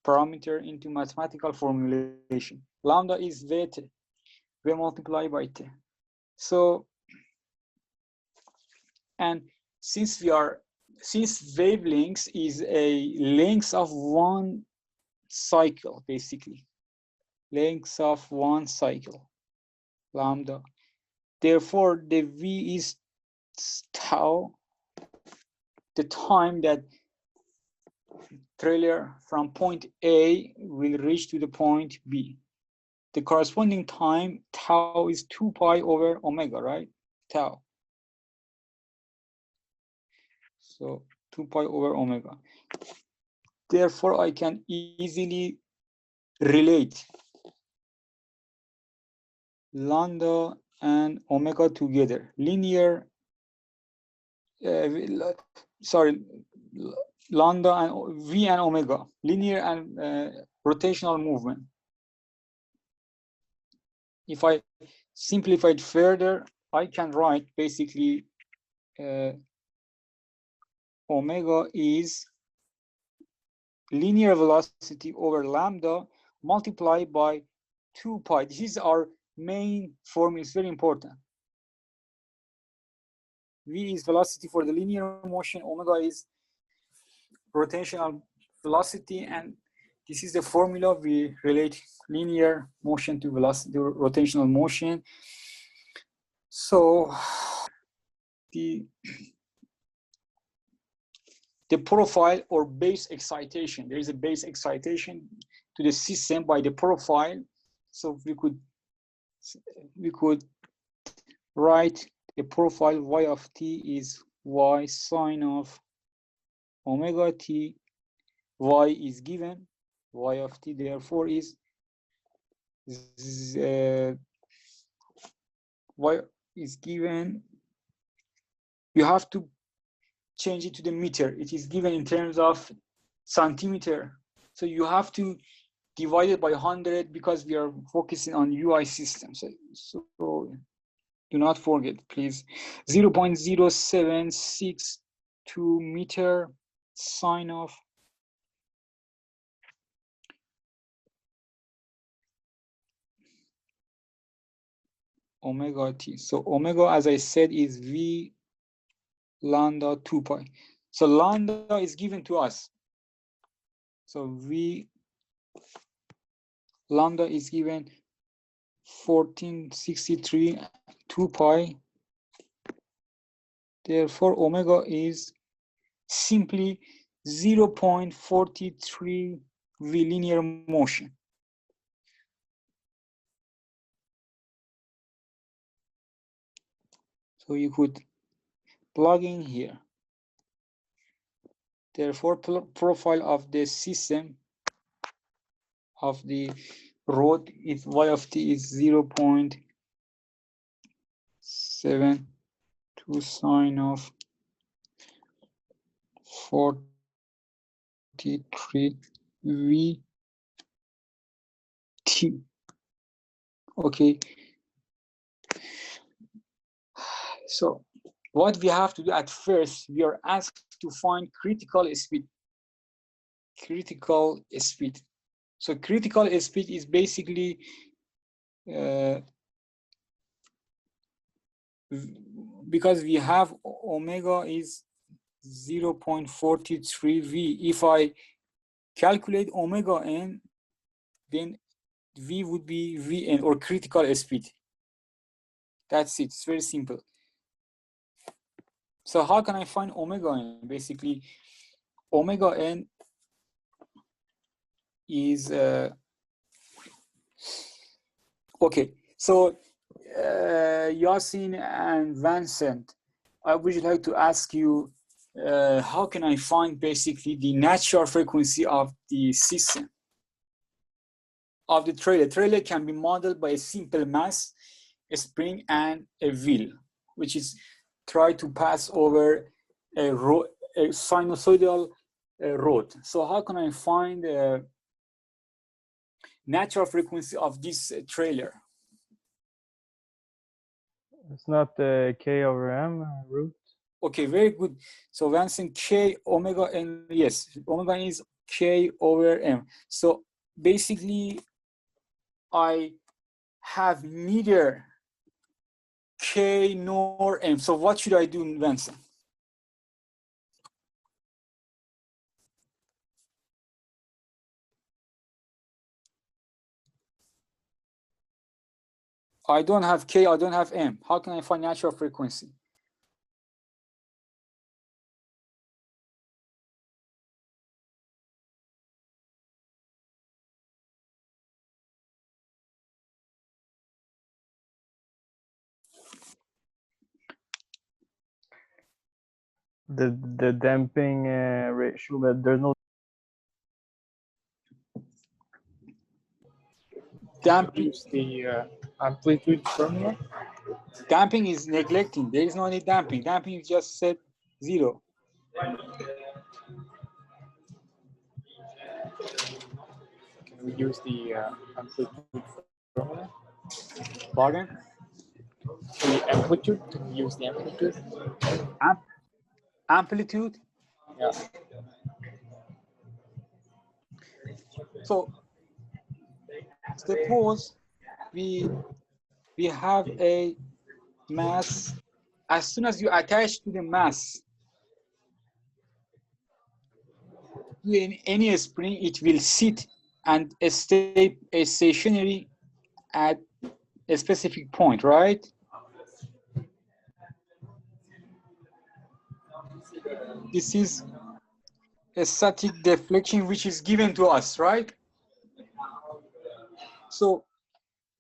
parameter into mathematical formulation. Lambda is vt, v multiplied by t. So, and since wavelengths is a length of one cycle, basically, length of one cycle, lambda. Therefore, the v is tau, the time that trailer from point A will reach to the point B. The corresponding time, tau, is 2 pi over omega, right? Tau. So 2 pi over omega. Therefore, I can easily relate lambda and omega together. Linear, lambda and v and omega, linear and rotational movement. If I simplify it further, I can write basically omega is linear velocity over lambda multiplied by 2 pi. This is our main form is very important. V is velocity for the linear motion, omega is rotational velocity, and this is the formula. We relate linear motion to velocity, to rotational motion. So the profile or base excitation, there is a base excitation to the system by the profile. So we could write the profile y of t is y sine of omega t. Y is given, y of t therefore is y is given. You have to change it to the meter. It is given in terms of centimeter. So you have to divide it by 100 because we are focusing on UI systems. So do not forget, please. 0.0762 meter sine of omega t. So omega, as I said, is v lambda 2 pi. So lambda is given to us. So v lambda is given 1463 2 pi. Therefore, omega is simply 0.43 v linear motion. So you could plug in here. Therefore, profile of the system of the rod is y of t is 0.72 sine of 43 v t. Okay. So what we have to do at first, we are asked to find critical speed. Critical speed. So critical speed is basically because we have omega is 0.43 v. If I calculate omega n, then v would be vn, or critical speed. That's it. It's very simple. So how can I find omega n? Basically, omega n is okay. So Yasin and Vincent, I would like to ask you, how can I find basically the natural frequency of the system, of the trailer? Trailer can be modeled by a simple mass, a spring, and a wheel, which is try to pass over a sinusoidal road. So how can I find natural frequency of this trailer? It's not the K over M root. Okay, very good. So Vincent, K omega n, yes, omega n is K over M. So basically, I have neither K nor M. So what should I do, Vincent? I don't have K, I don't have M. How can I find natural frequency? The damping ratio, but there's no Damping. Use the amplitude formula. Damping is neglecting. There is no any damping. Damping is just set 0. Can we use the amplitude formula? Pardon? The amplitude. Can we use the amplitude? Amplitude? Yeah. So suppose we we have a mass. As soon as you attach to the mass in any spring, it will sit and stay stationary at a specific point, right? This is a static deflection which is given to us, right? So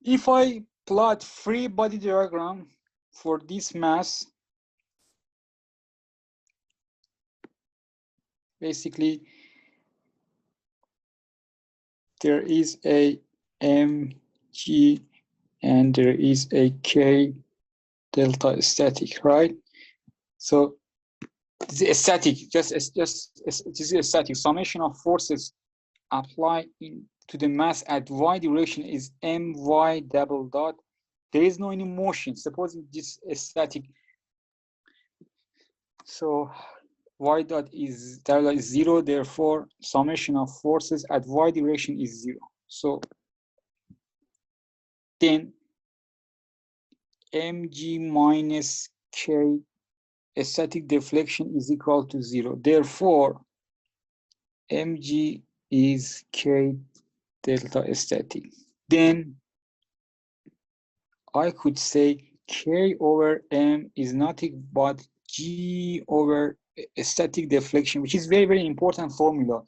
if I plot free body diagram for this mass, basically there is a mg and there is a k delta static, right? So this is a static, this is a static summation of forces applied to the mass at y direction is my double dot. There is no any motion. Suppose this is static. So y dot is double is 0. Therefore, summation of forces at y direction is 0. So then mg minus k static deflection is equal to 0. Therefore, mg is k delta static. Then I could say k over m is nothing but g over static deflection, which is very, very important formula.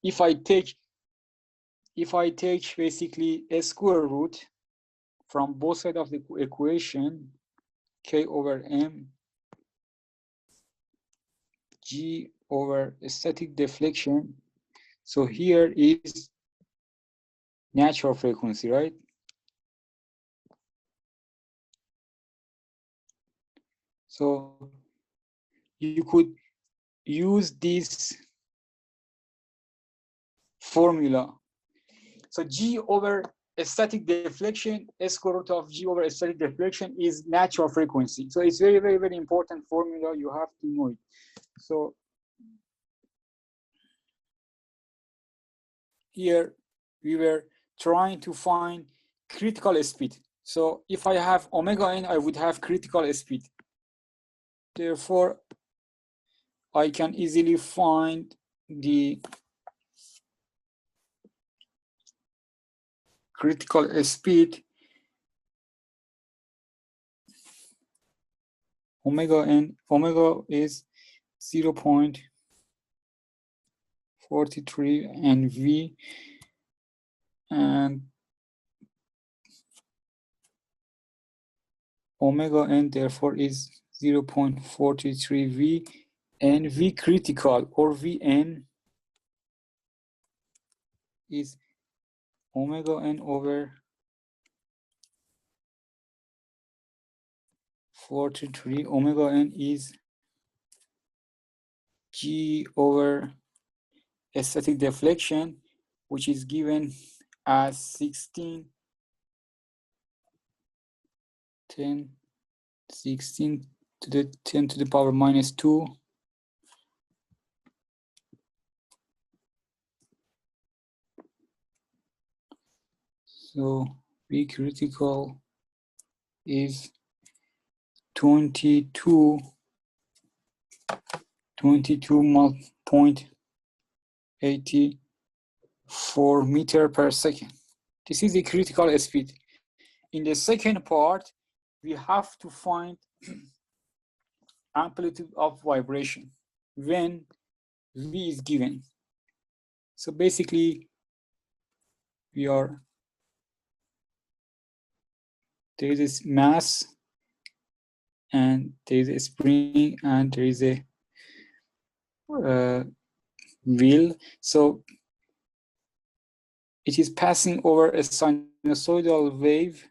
If I take basically a square root from both sides of the equation, k over m, g over static deflection. So here is natural frequency, right? So you could use this formula. So g over static deflection, square root of g over static deflection is natural frequency. So it's very, very, very important formula. You have to know it. So here we were trying to find critical speed. So if I have omega n, I would have critical speed. Therefore, I can easily find the critical speed omega n. Omega is 0.43 and v, and omega n therefore is 0.43 v, and v critical or vn is omega n over 43. Omega n is g over static deflection, which is given as 16 to the 10 to the power minus 2. So V critical is 22.84 meter per second. This is the critical speed. In the second part, we have to find amplitude of vibration when V is given. So basically, there is this mass, and there is a spring, and there is a wheel. So it is passing over a sinusoidal wave.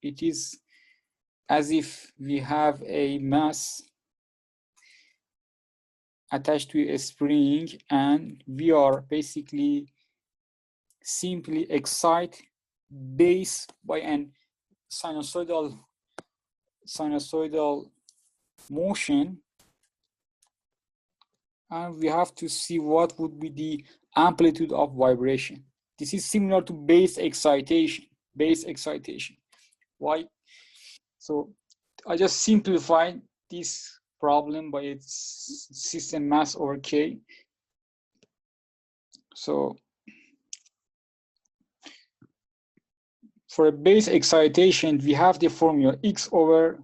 It is as if we have a mass attached to a spring, and we are basically simply excite base by an sinusoidal motion, and we have to see what would be the amplitude of vibration. This is similar to base excitation. Why? So I just simplified this problem by its system mass over K. So for a base excitation, we have the formula X over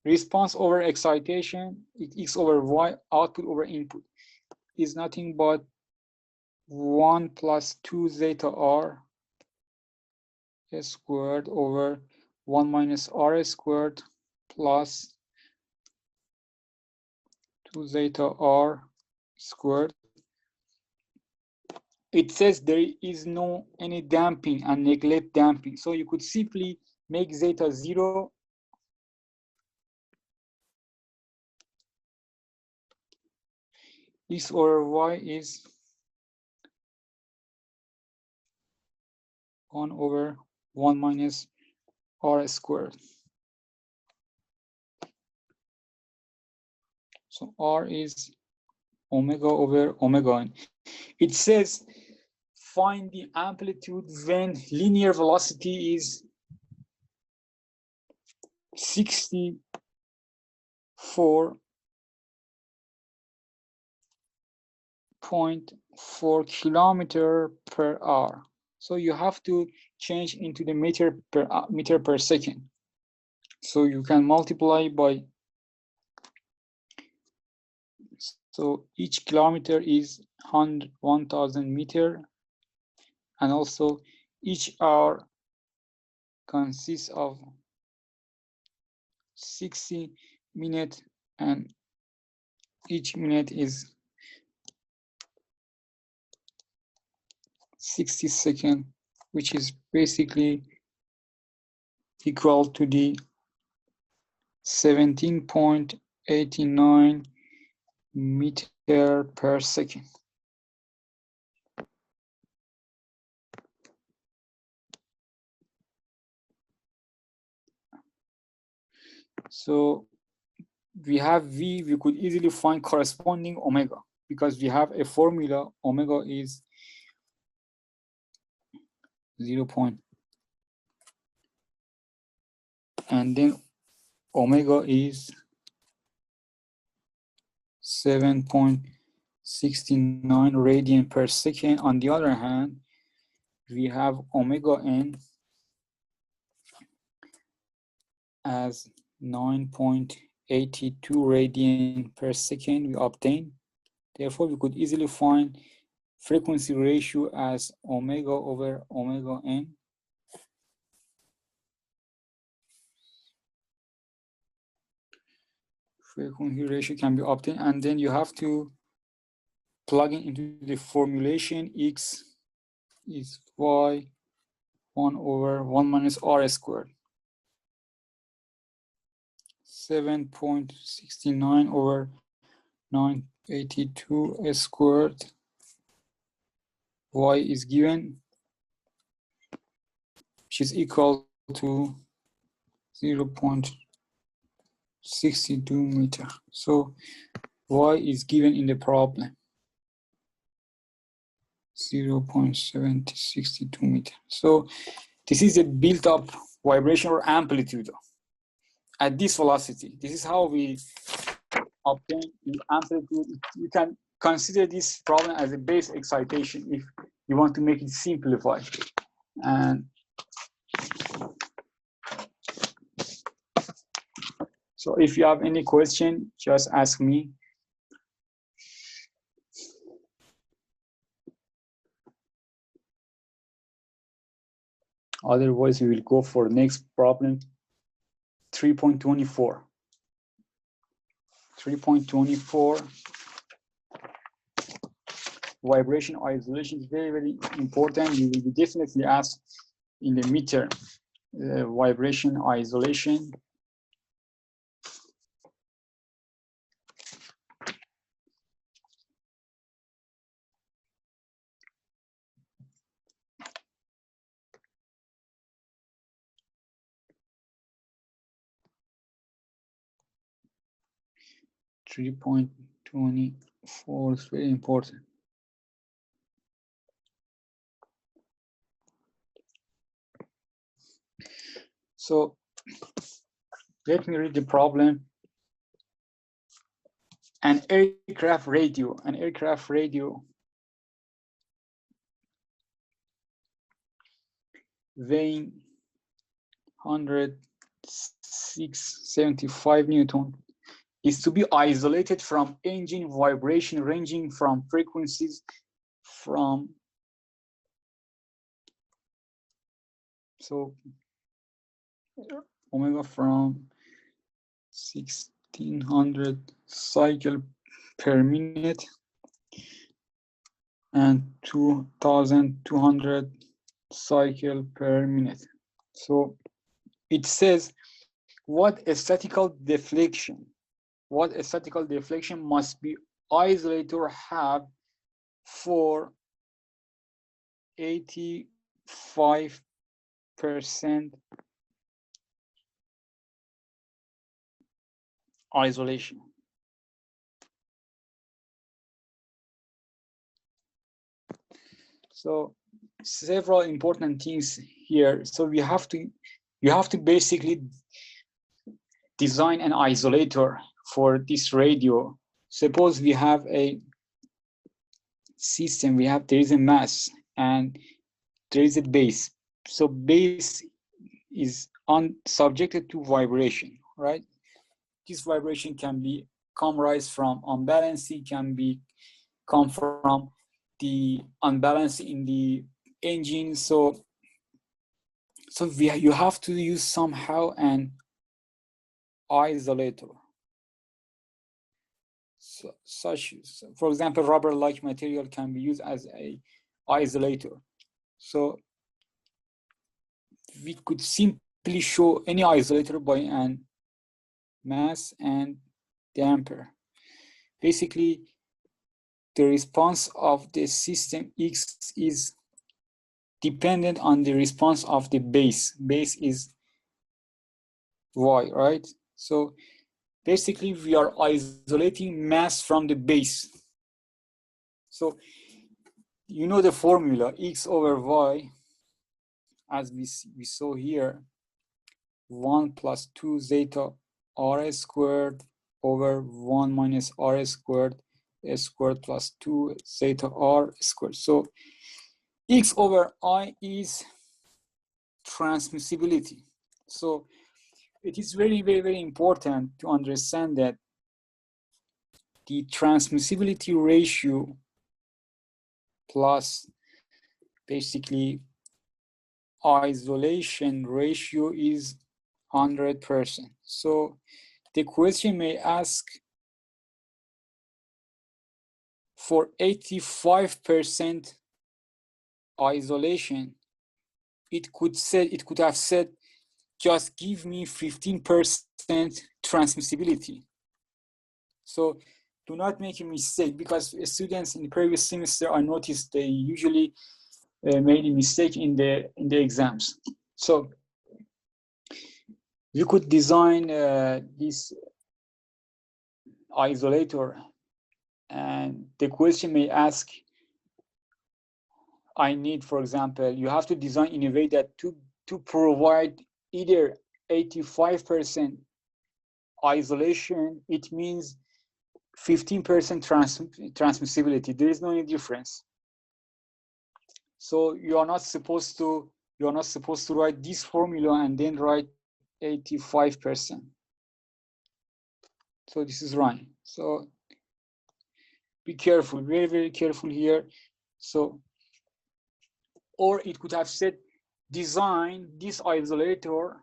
response over excitation, X over Y, output over input, is nothing but 1 plus 2 zeta R squared over 1 minus R squared plus 2 zeta R squared. It says there is no any damping and neglect damping. So you could simply make zeta 0 X over Y is 1 over 1 minus R squared. So R is omega over omega n. It says find the amplitude when linear velocity is 64.4 kilometer per hour. So you have to change into the meter per second. So you can multiply by, so each kilometer is 1,000 meter, and also each hour consists of 60 minutes, and each minute is 60 seconds, which is basically equal to the 17.89 meter per second. So we have V, we could easily find corresponding omega because we have a formula, omega is 0. And then omega is 7.69 radian per second. On the other hand, we have omega n as 9.82 radian per second we obtain. Therefore, we could easily find frequency ratio as omega over omega n. Frequency ratio can be obtained, and then you have to plug in into the formulation. X is Y 1 over 1 minus R squared. 7.69 over 982 squared. Y is given, which is equal to 0.62 meter. So Y is given in the problem, 0.762 meter. So this is a built-up vibration or amplitude at this velocity. This is how we obtain the amplitude. You can consider this problem as a base excitation if you want to make it simplified. And so if you have any question, just ask me. Otherwise, we will go for next problem, 3.24. 3.24, vibration isolation is very, very important. You will be definitely asked in the meter, vibration isolation. Three 3.24 is very important. So let me read the problem. An aircraft radio weighing 106.75 Newton is to be isolated from engine vibration ranging from frequencies from omega from 1600 cycle per minute and 2200 cycle per minute. So it says what statistical deflection must be isolator have for 85% isolation. So several important things here. So you have to basically design an isolator for this radio. Suppose we have a system, there is a mass and there is a base. So base is subjected to vibration, right? This vibration can rise from unbalancing, come from the unbalance in the engine. So you have to use somehow an isolator. So for example, rubber-like material can be used as a isolator. So we could simply show any isolator by an mass and damper. Basically, the response of the system X is dependent on the response of the base. Base is Y, right? So basically, we are isolating mass from the base. So you know the formula, X over Y, as we saw here, 1 plus 2 zeta R squared over 1 minus R squared, S squared plus 2 zeta R squared. So X over I is transmissibility. So it is very, very, very important to understand that the transmissibility ratio plus basically isolation ratio is 100%. So the question may ask for 85% isolation. It could have said, just give me 15% transmissibility. So do not make a mistake, because students in the previous semester, I noticed they usually made a mistake in the exams. So you could design this isolator, and the question may ask, I need, for example, you have to design in a way that to provide either 85% isolation, it means 15% transmissibility. There is no any difference. So you are not supposed to write this formula and then write 85%. So this is wrong. So be careful, very, very careful here. So, or it could have said, design this isolator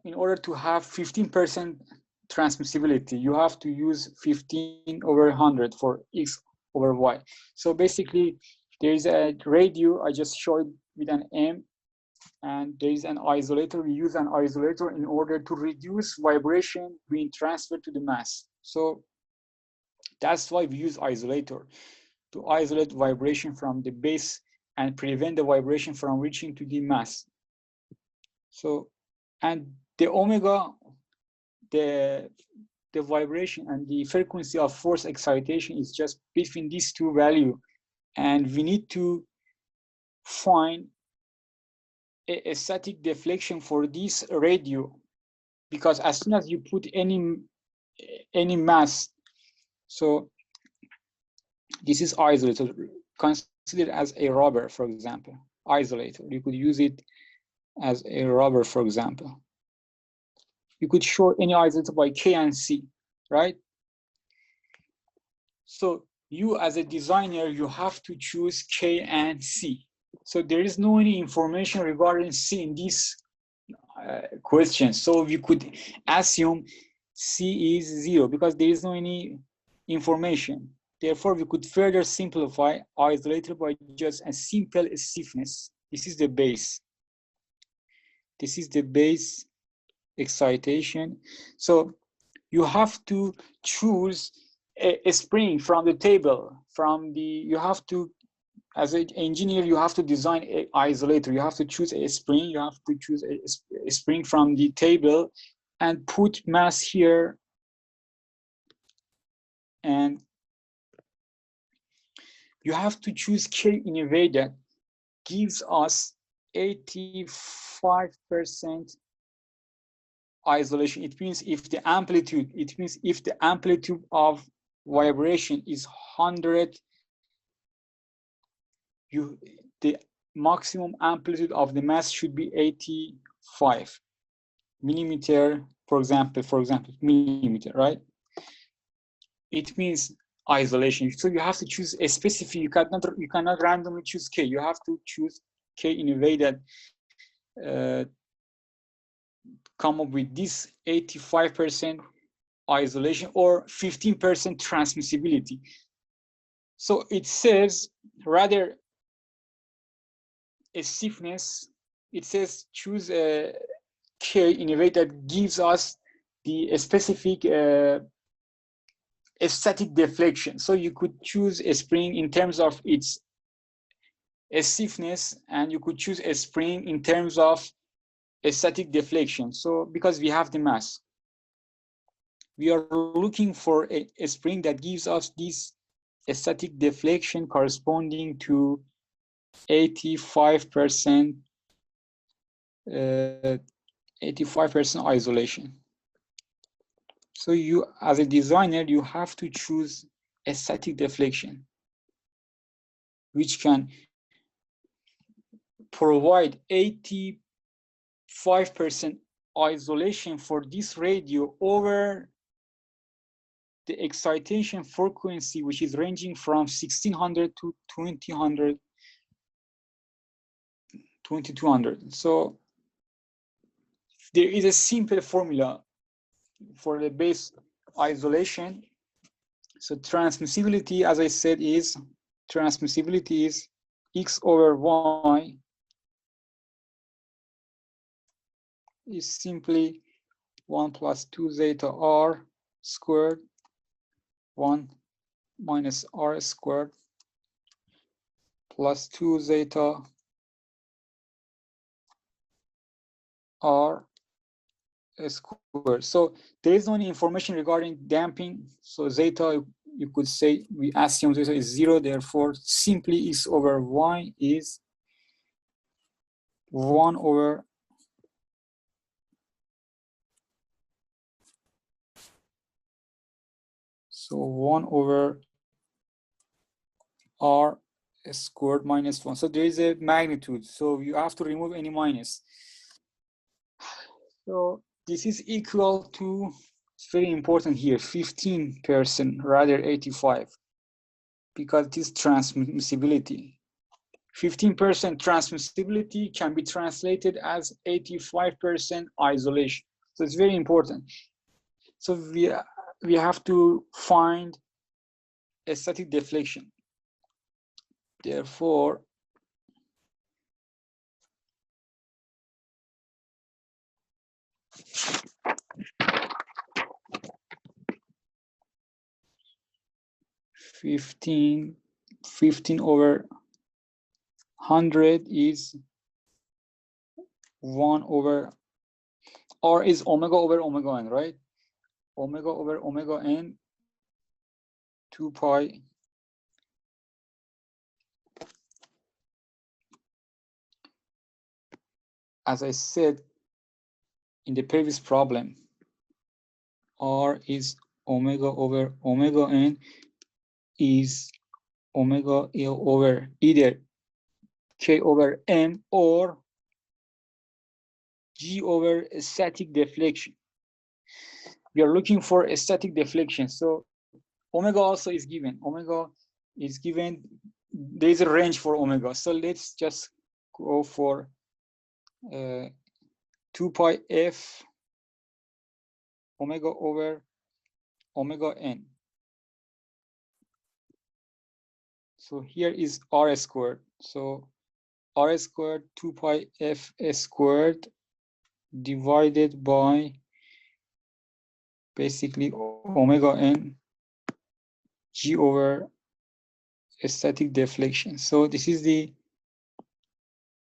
in order to have 15% transmissibility, you have to use 15 over 100 for X over Y. So basically, there is a radio I just showed with an M, and there is an isolator. We use an isolator in order to reduce vibration being transferred to the mass. So that's why we use isolator, to isolate vibration from the base and prevent the vibration from reaching to the mass. So, and the omega, the vibration and the frequency of force excitation is just between these two values, and we need to find a static deflection for this radio, because as soon as you put any mass, so this is isolator, considered as a rubber, for example, isolator. You could use it as a rubber, for example. You could show any isolator by K and C, right? So you as a designer, you have to choose K and C. So there is no any information regarding C in this question. So we could assume C is 0 because there is no any information. Therefore, we could further simplify isolator by just a simple stiffness. This is the base. This is the base excitation. So you have to choose a spring from the table, you have to, as an engineer, you have to design an isolator. You have to choose a spring, you have to choose a spring from the table and put mass here, and you have to choose K in a way that gives us 85% isolation. It means if the amplitude, of vibration is 100, the maximum amplitude of the mass should be 85 millimeter, for example, millimeter, right? It means isolation. So you have to choose a specific, you cannot randomly choose K. You have to choose K in a way that come up with this 85% isolation or 15% transmissibility. So it says rather a stiffness, it says choose a K in a way that gives us the specific static deflection. So you could choose a spring in terms of its stiffness, and you could choose a spring in terms of static deflection. So because we have the mass, we are looking for a spring that gives us this static deflection corresponding to 85% isolation. So you, as a designer, you have to choose a static deflection, which can provide 85% isolation for this radio over the excitation frequency, which is ranging from 1600 to 2000, 2200. So there is a simple formula for the base isolation. So transmissibility, as I said, is X over Y is simply 1 plus 2 zeta R squared 1 minus R squared plus 2 zeta R squared. So there is no information regarding damping. So zeta, you could say, we assume zeta is 0. Therefore, simply X over Y is 1 over R squared minus 1. So there is a magnitude. So you have to remove any minus. So this is equal to, it's very important here, 15% rather 85, because this transmissibility. 15% transmissibility can be translated as 85% isolation. So it's very important. So we have to find a static deflection. Therefore, fifteen over 100 is 1 over R is omega over omega n, right? Omega over omega n 2 pi as I said in the previous problem, R is omega over omega n is omega over either K over M or G over static deflection. We are looking for a static deflection. So omega also is given. Omega is given. There is a range for omega. So let's just go for 2 pi f omega over omega n. So here is r squared. So r squared 2 pi f squared divided by basically omega n g over static deflection. So this is the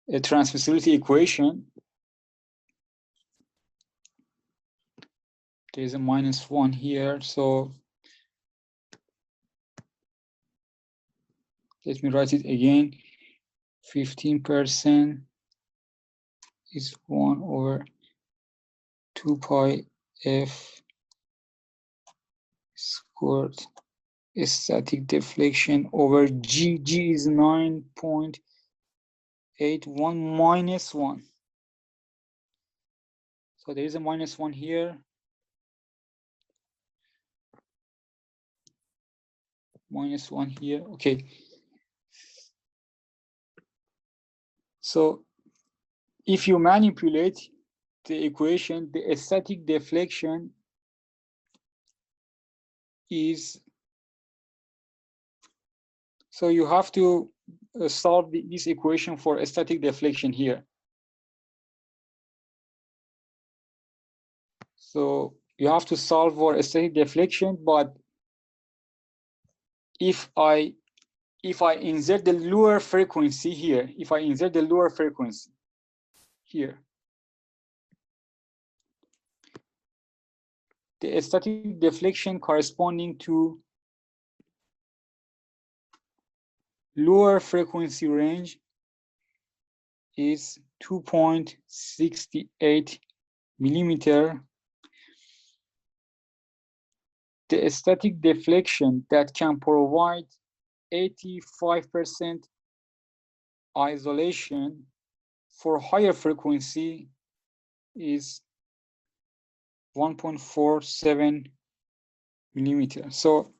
transmissibility equation. There's a -1 here. So let me write it again. 15% is 1 over 2 pi f squared static deflection over g. G is 9.81 minus 1. So there is a -1 here. -1 here. Okay. So if you manipulate the equation, the static deflection is, so you have to solve this equation for a static deflection here. So you have to solve for a static deflection, but if I insert the lower frequency here, if I insert the lower frequency here, the static deflection corresponding to lower frequency range is 2.68 millimeter. The static deflection that can provide 85% isolation for higher frequency is 1.47 millimeter. So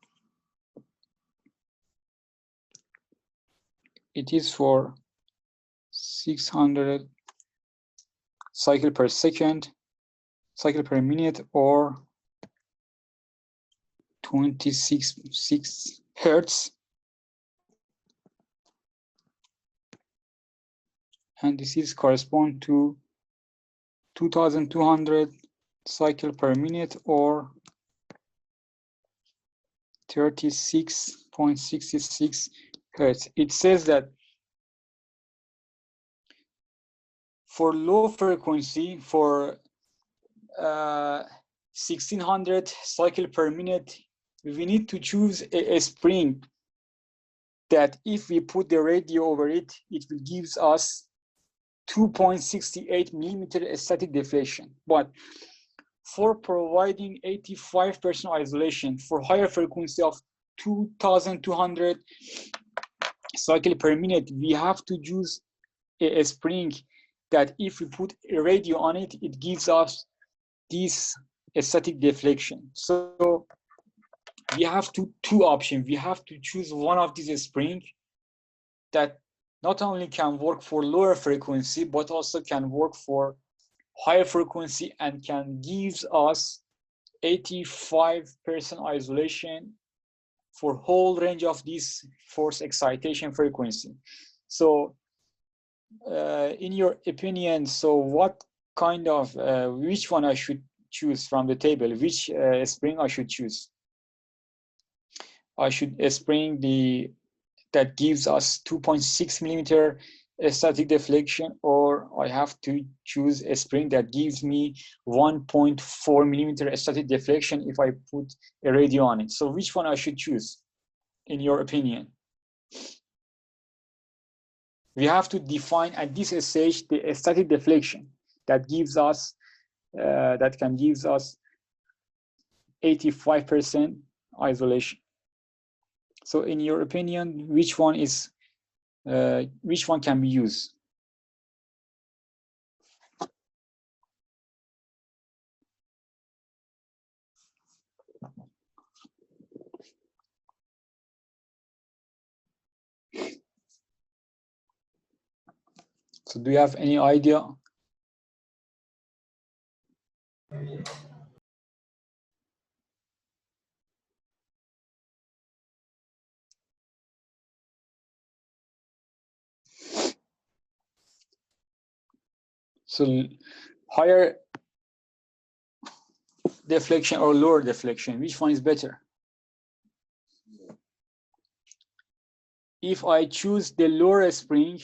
it is for 600 cycle per second, cycle per minute, or 26 hertz. And this is correspond to 2200 cycle per minute or 36.66 hertz. It says that for low frequency, for 1600 cycle per minute, we need to choose a spring that if we put the radio over it, it will give us 2.68 millimeter static deflection. But for providing 85% isolation for higher frequency of 2200 cycle per minute, we have to choose a spring that if we put a radio on it, it gives us this static deflection. So we have two options. We have to choose one of these springs that not only can work for lower frequency, but also can work for higher frequency and can give us 85% isolation for whole range of this force excitation frequency. So in your opinion, so what kind of, which one I should choose from the table? Which spring I should choose? I should spring that gives us 2.6 millimeter static deflection, or I have to choose a spring that gives me 1.4 millimeter static deflection if I put a radio on it. So which one I should choose, in your opinion? We have to define at this stage the static deflection that gives us that can give us 85% isolation. So in your opinion, which one can be used? So do you have any idea? So higher deflection or lower deflection, which one is better? If I choose the lower spring,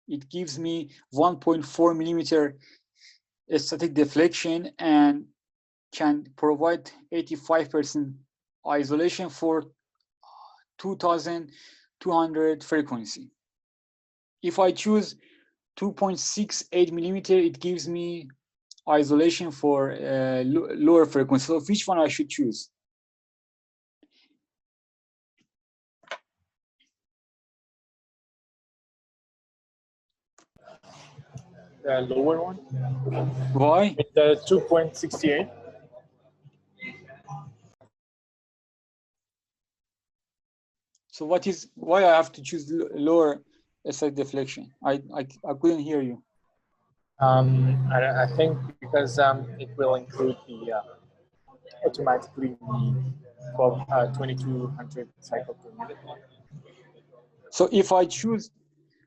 it gives me 1.4 millimeter static deflection and can provide 85% isolation for 2200 frequency. If I choose 2.68 millimeter, it gives me isolation for lower frequency. So which one I should choose? The lower one. Why? With the 2.68. So why I have to choose lower static deflection? I couldn't hear you. I think because it will include the automatically the 2200 cycle per minute. So if I choose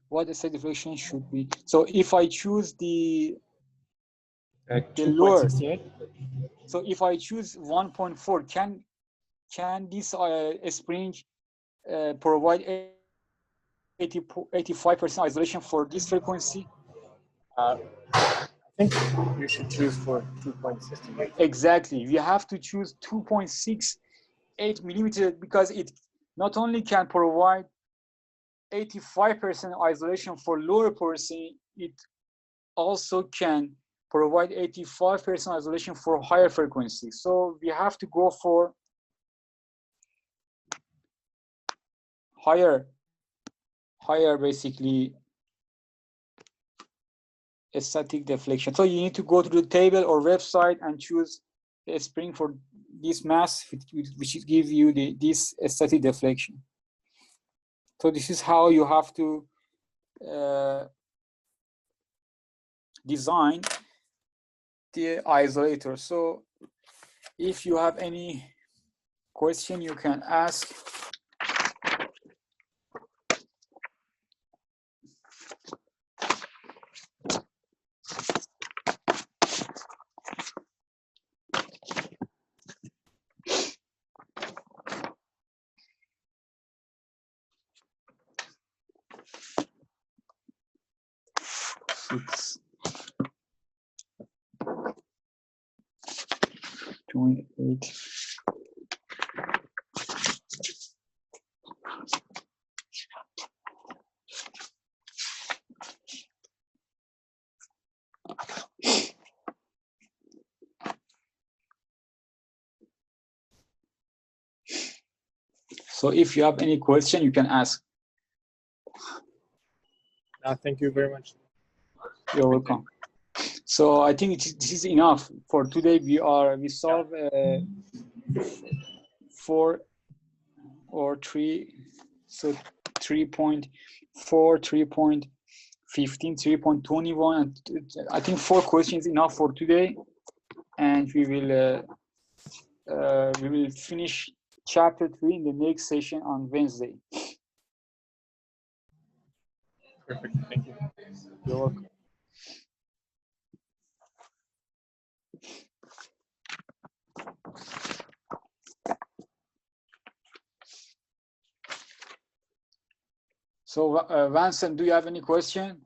what the static deflection should be, so if I choose the lower, so if I choose 1.4, can this spring provide 85% isolation for this frequency? I think you should choose for 2.68. Exactly. We have to choose 2.68 millimeter because it not only can provide 85% isolation for lower porosity, it also can provide 85% isolation for higher frequency. So we have to go for higher basically static deflection. So you need to go to the table or website and choose a spring for this mass, which gives you this static deflection. So this is how you have to design the isolator. So if you have any question, you can ask. It's 28. So if you have any question, you can ask. Thank you very much. You're welcome. So I think this is enough for today. We solve 4 or 3, so 3.4, 3.15, 3.21, and I think 4 questions enough for today, and we will finish chapter 3 in the next session on Wednesday. Perfect. Thank you. You're welcome. So Vincent, do you have any question?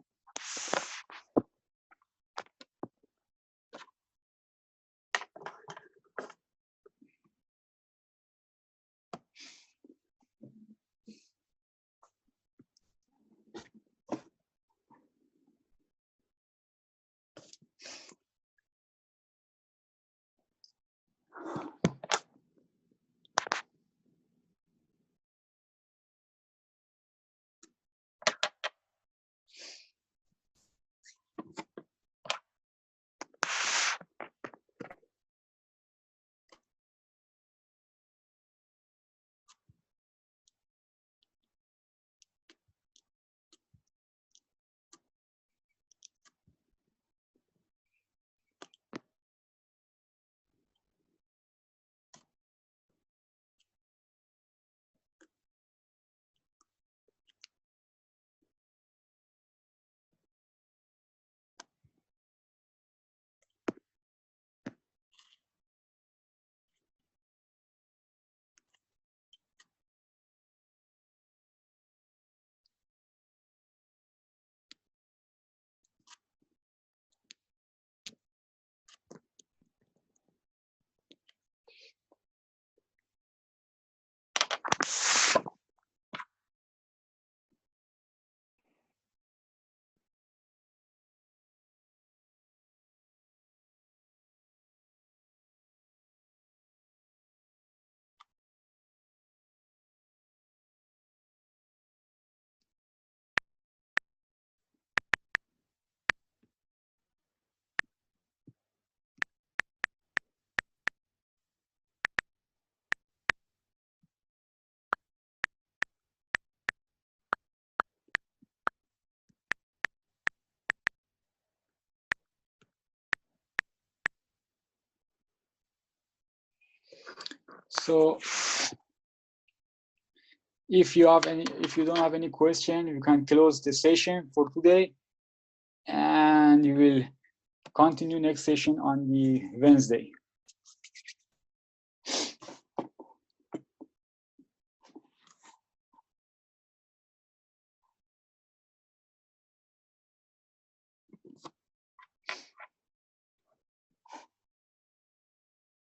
So if you don't have any question, you can close the session for today, and you will continue next session on the Wednesday.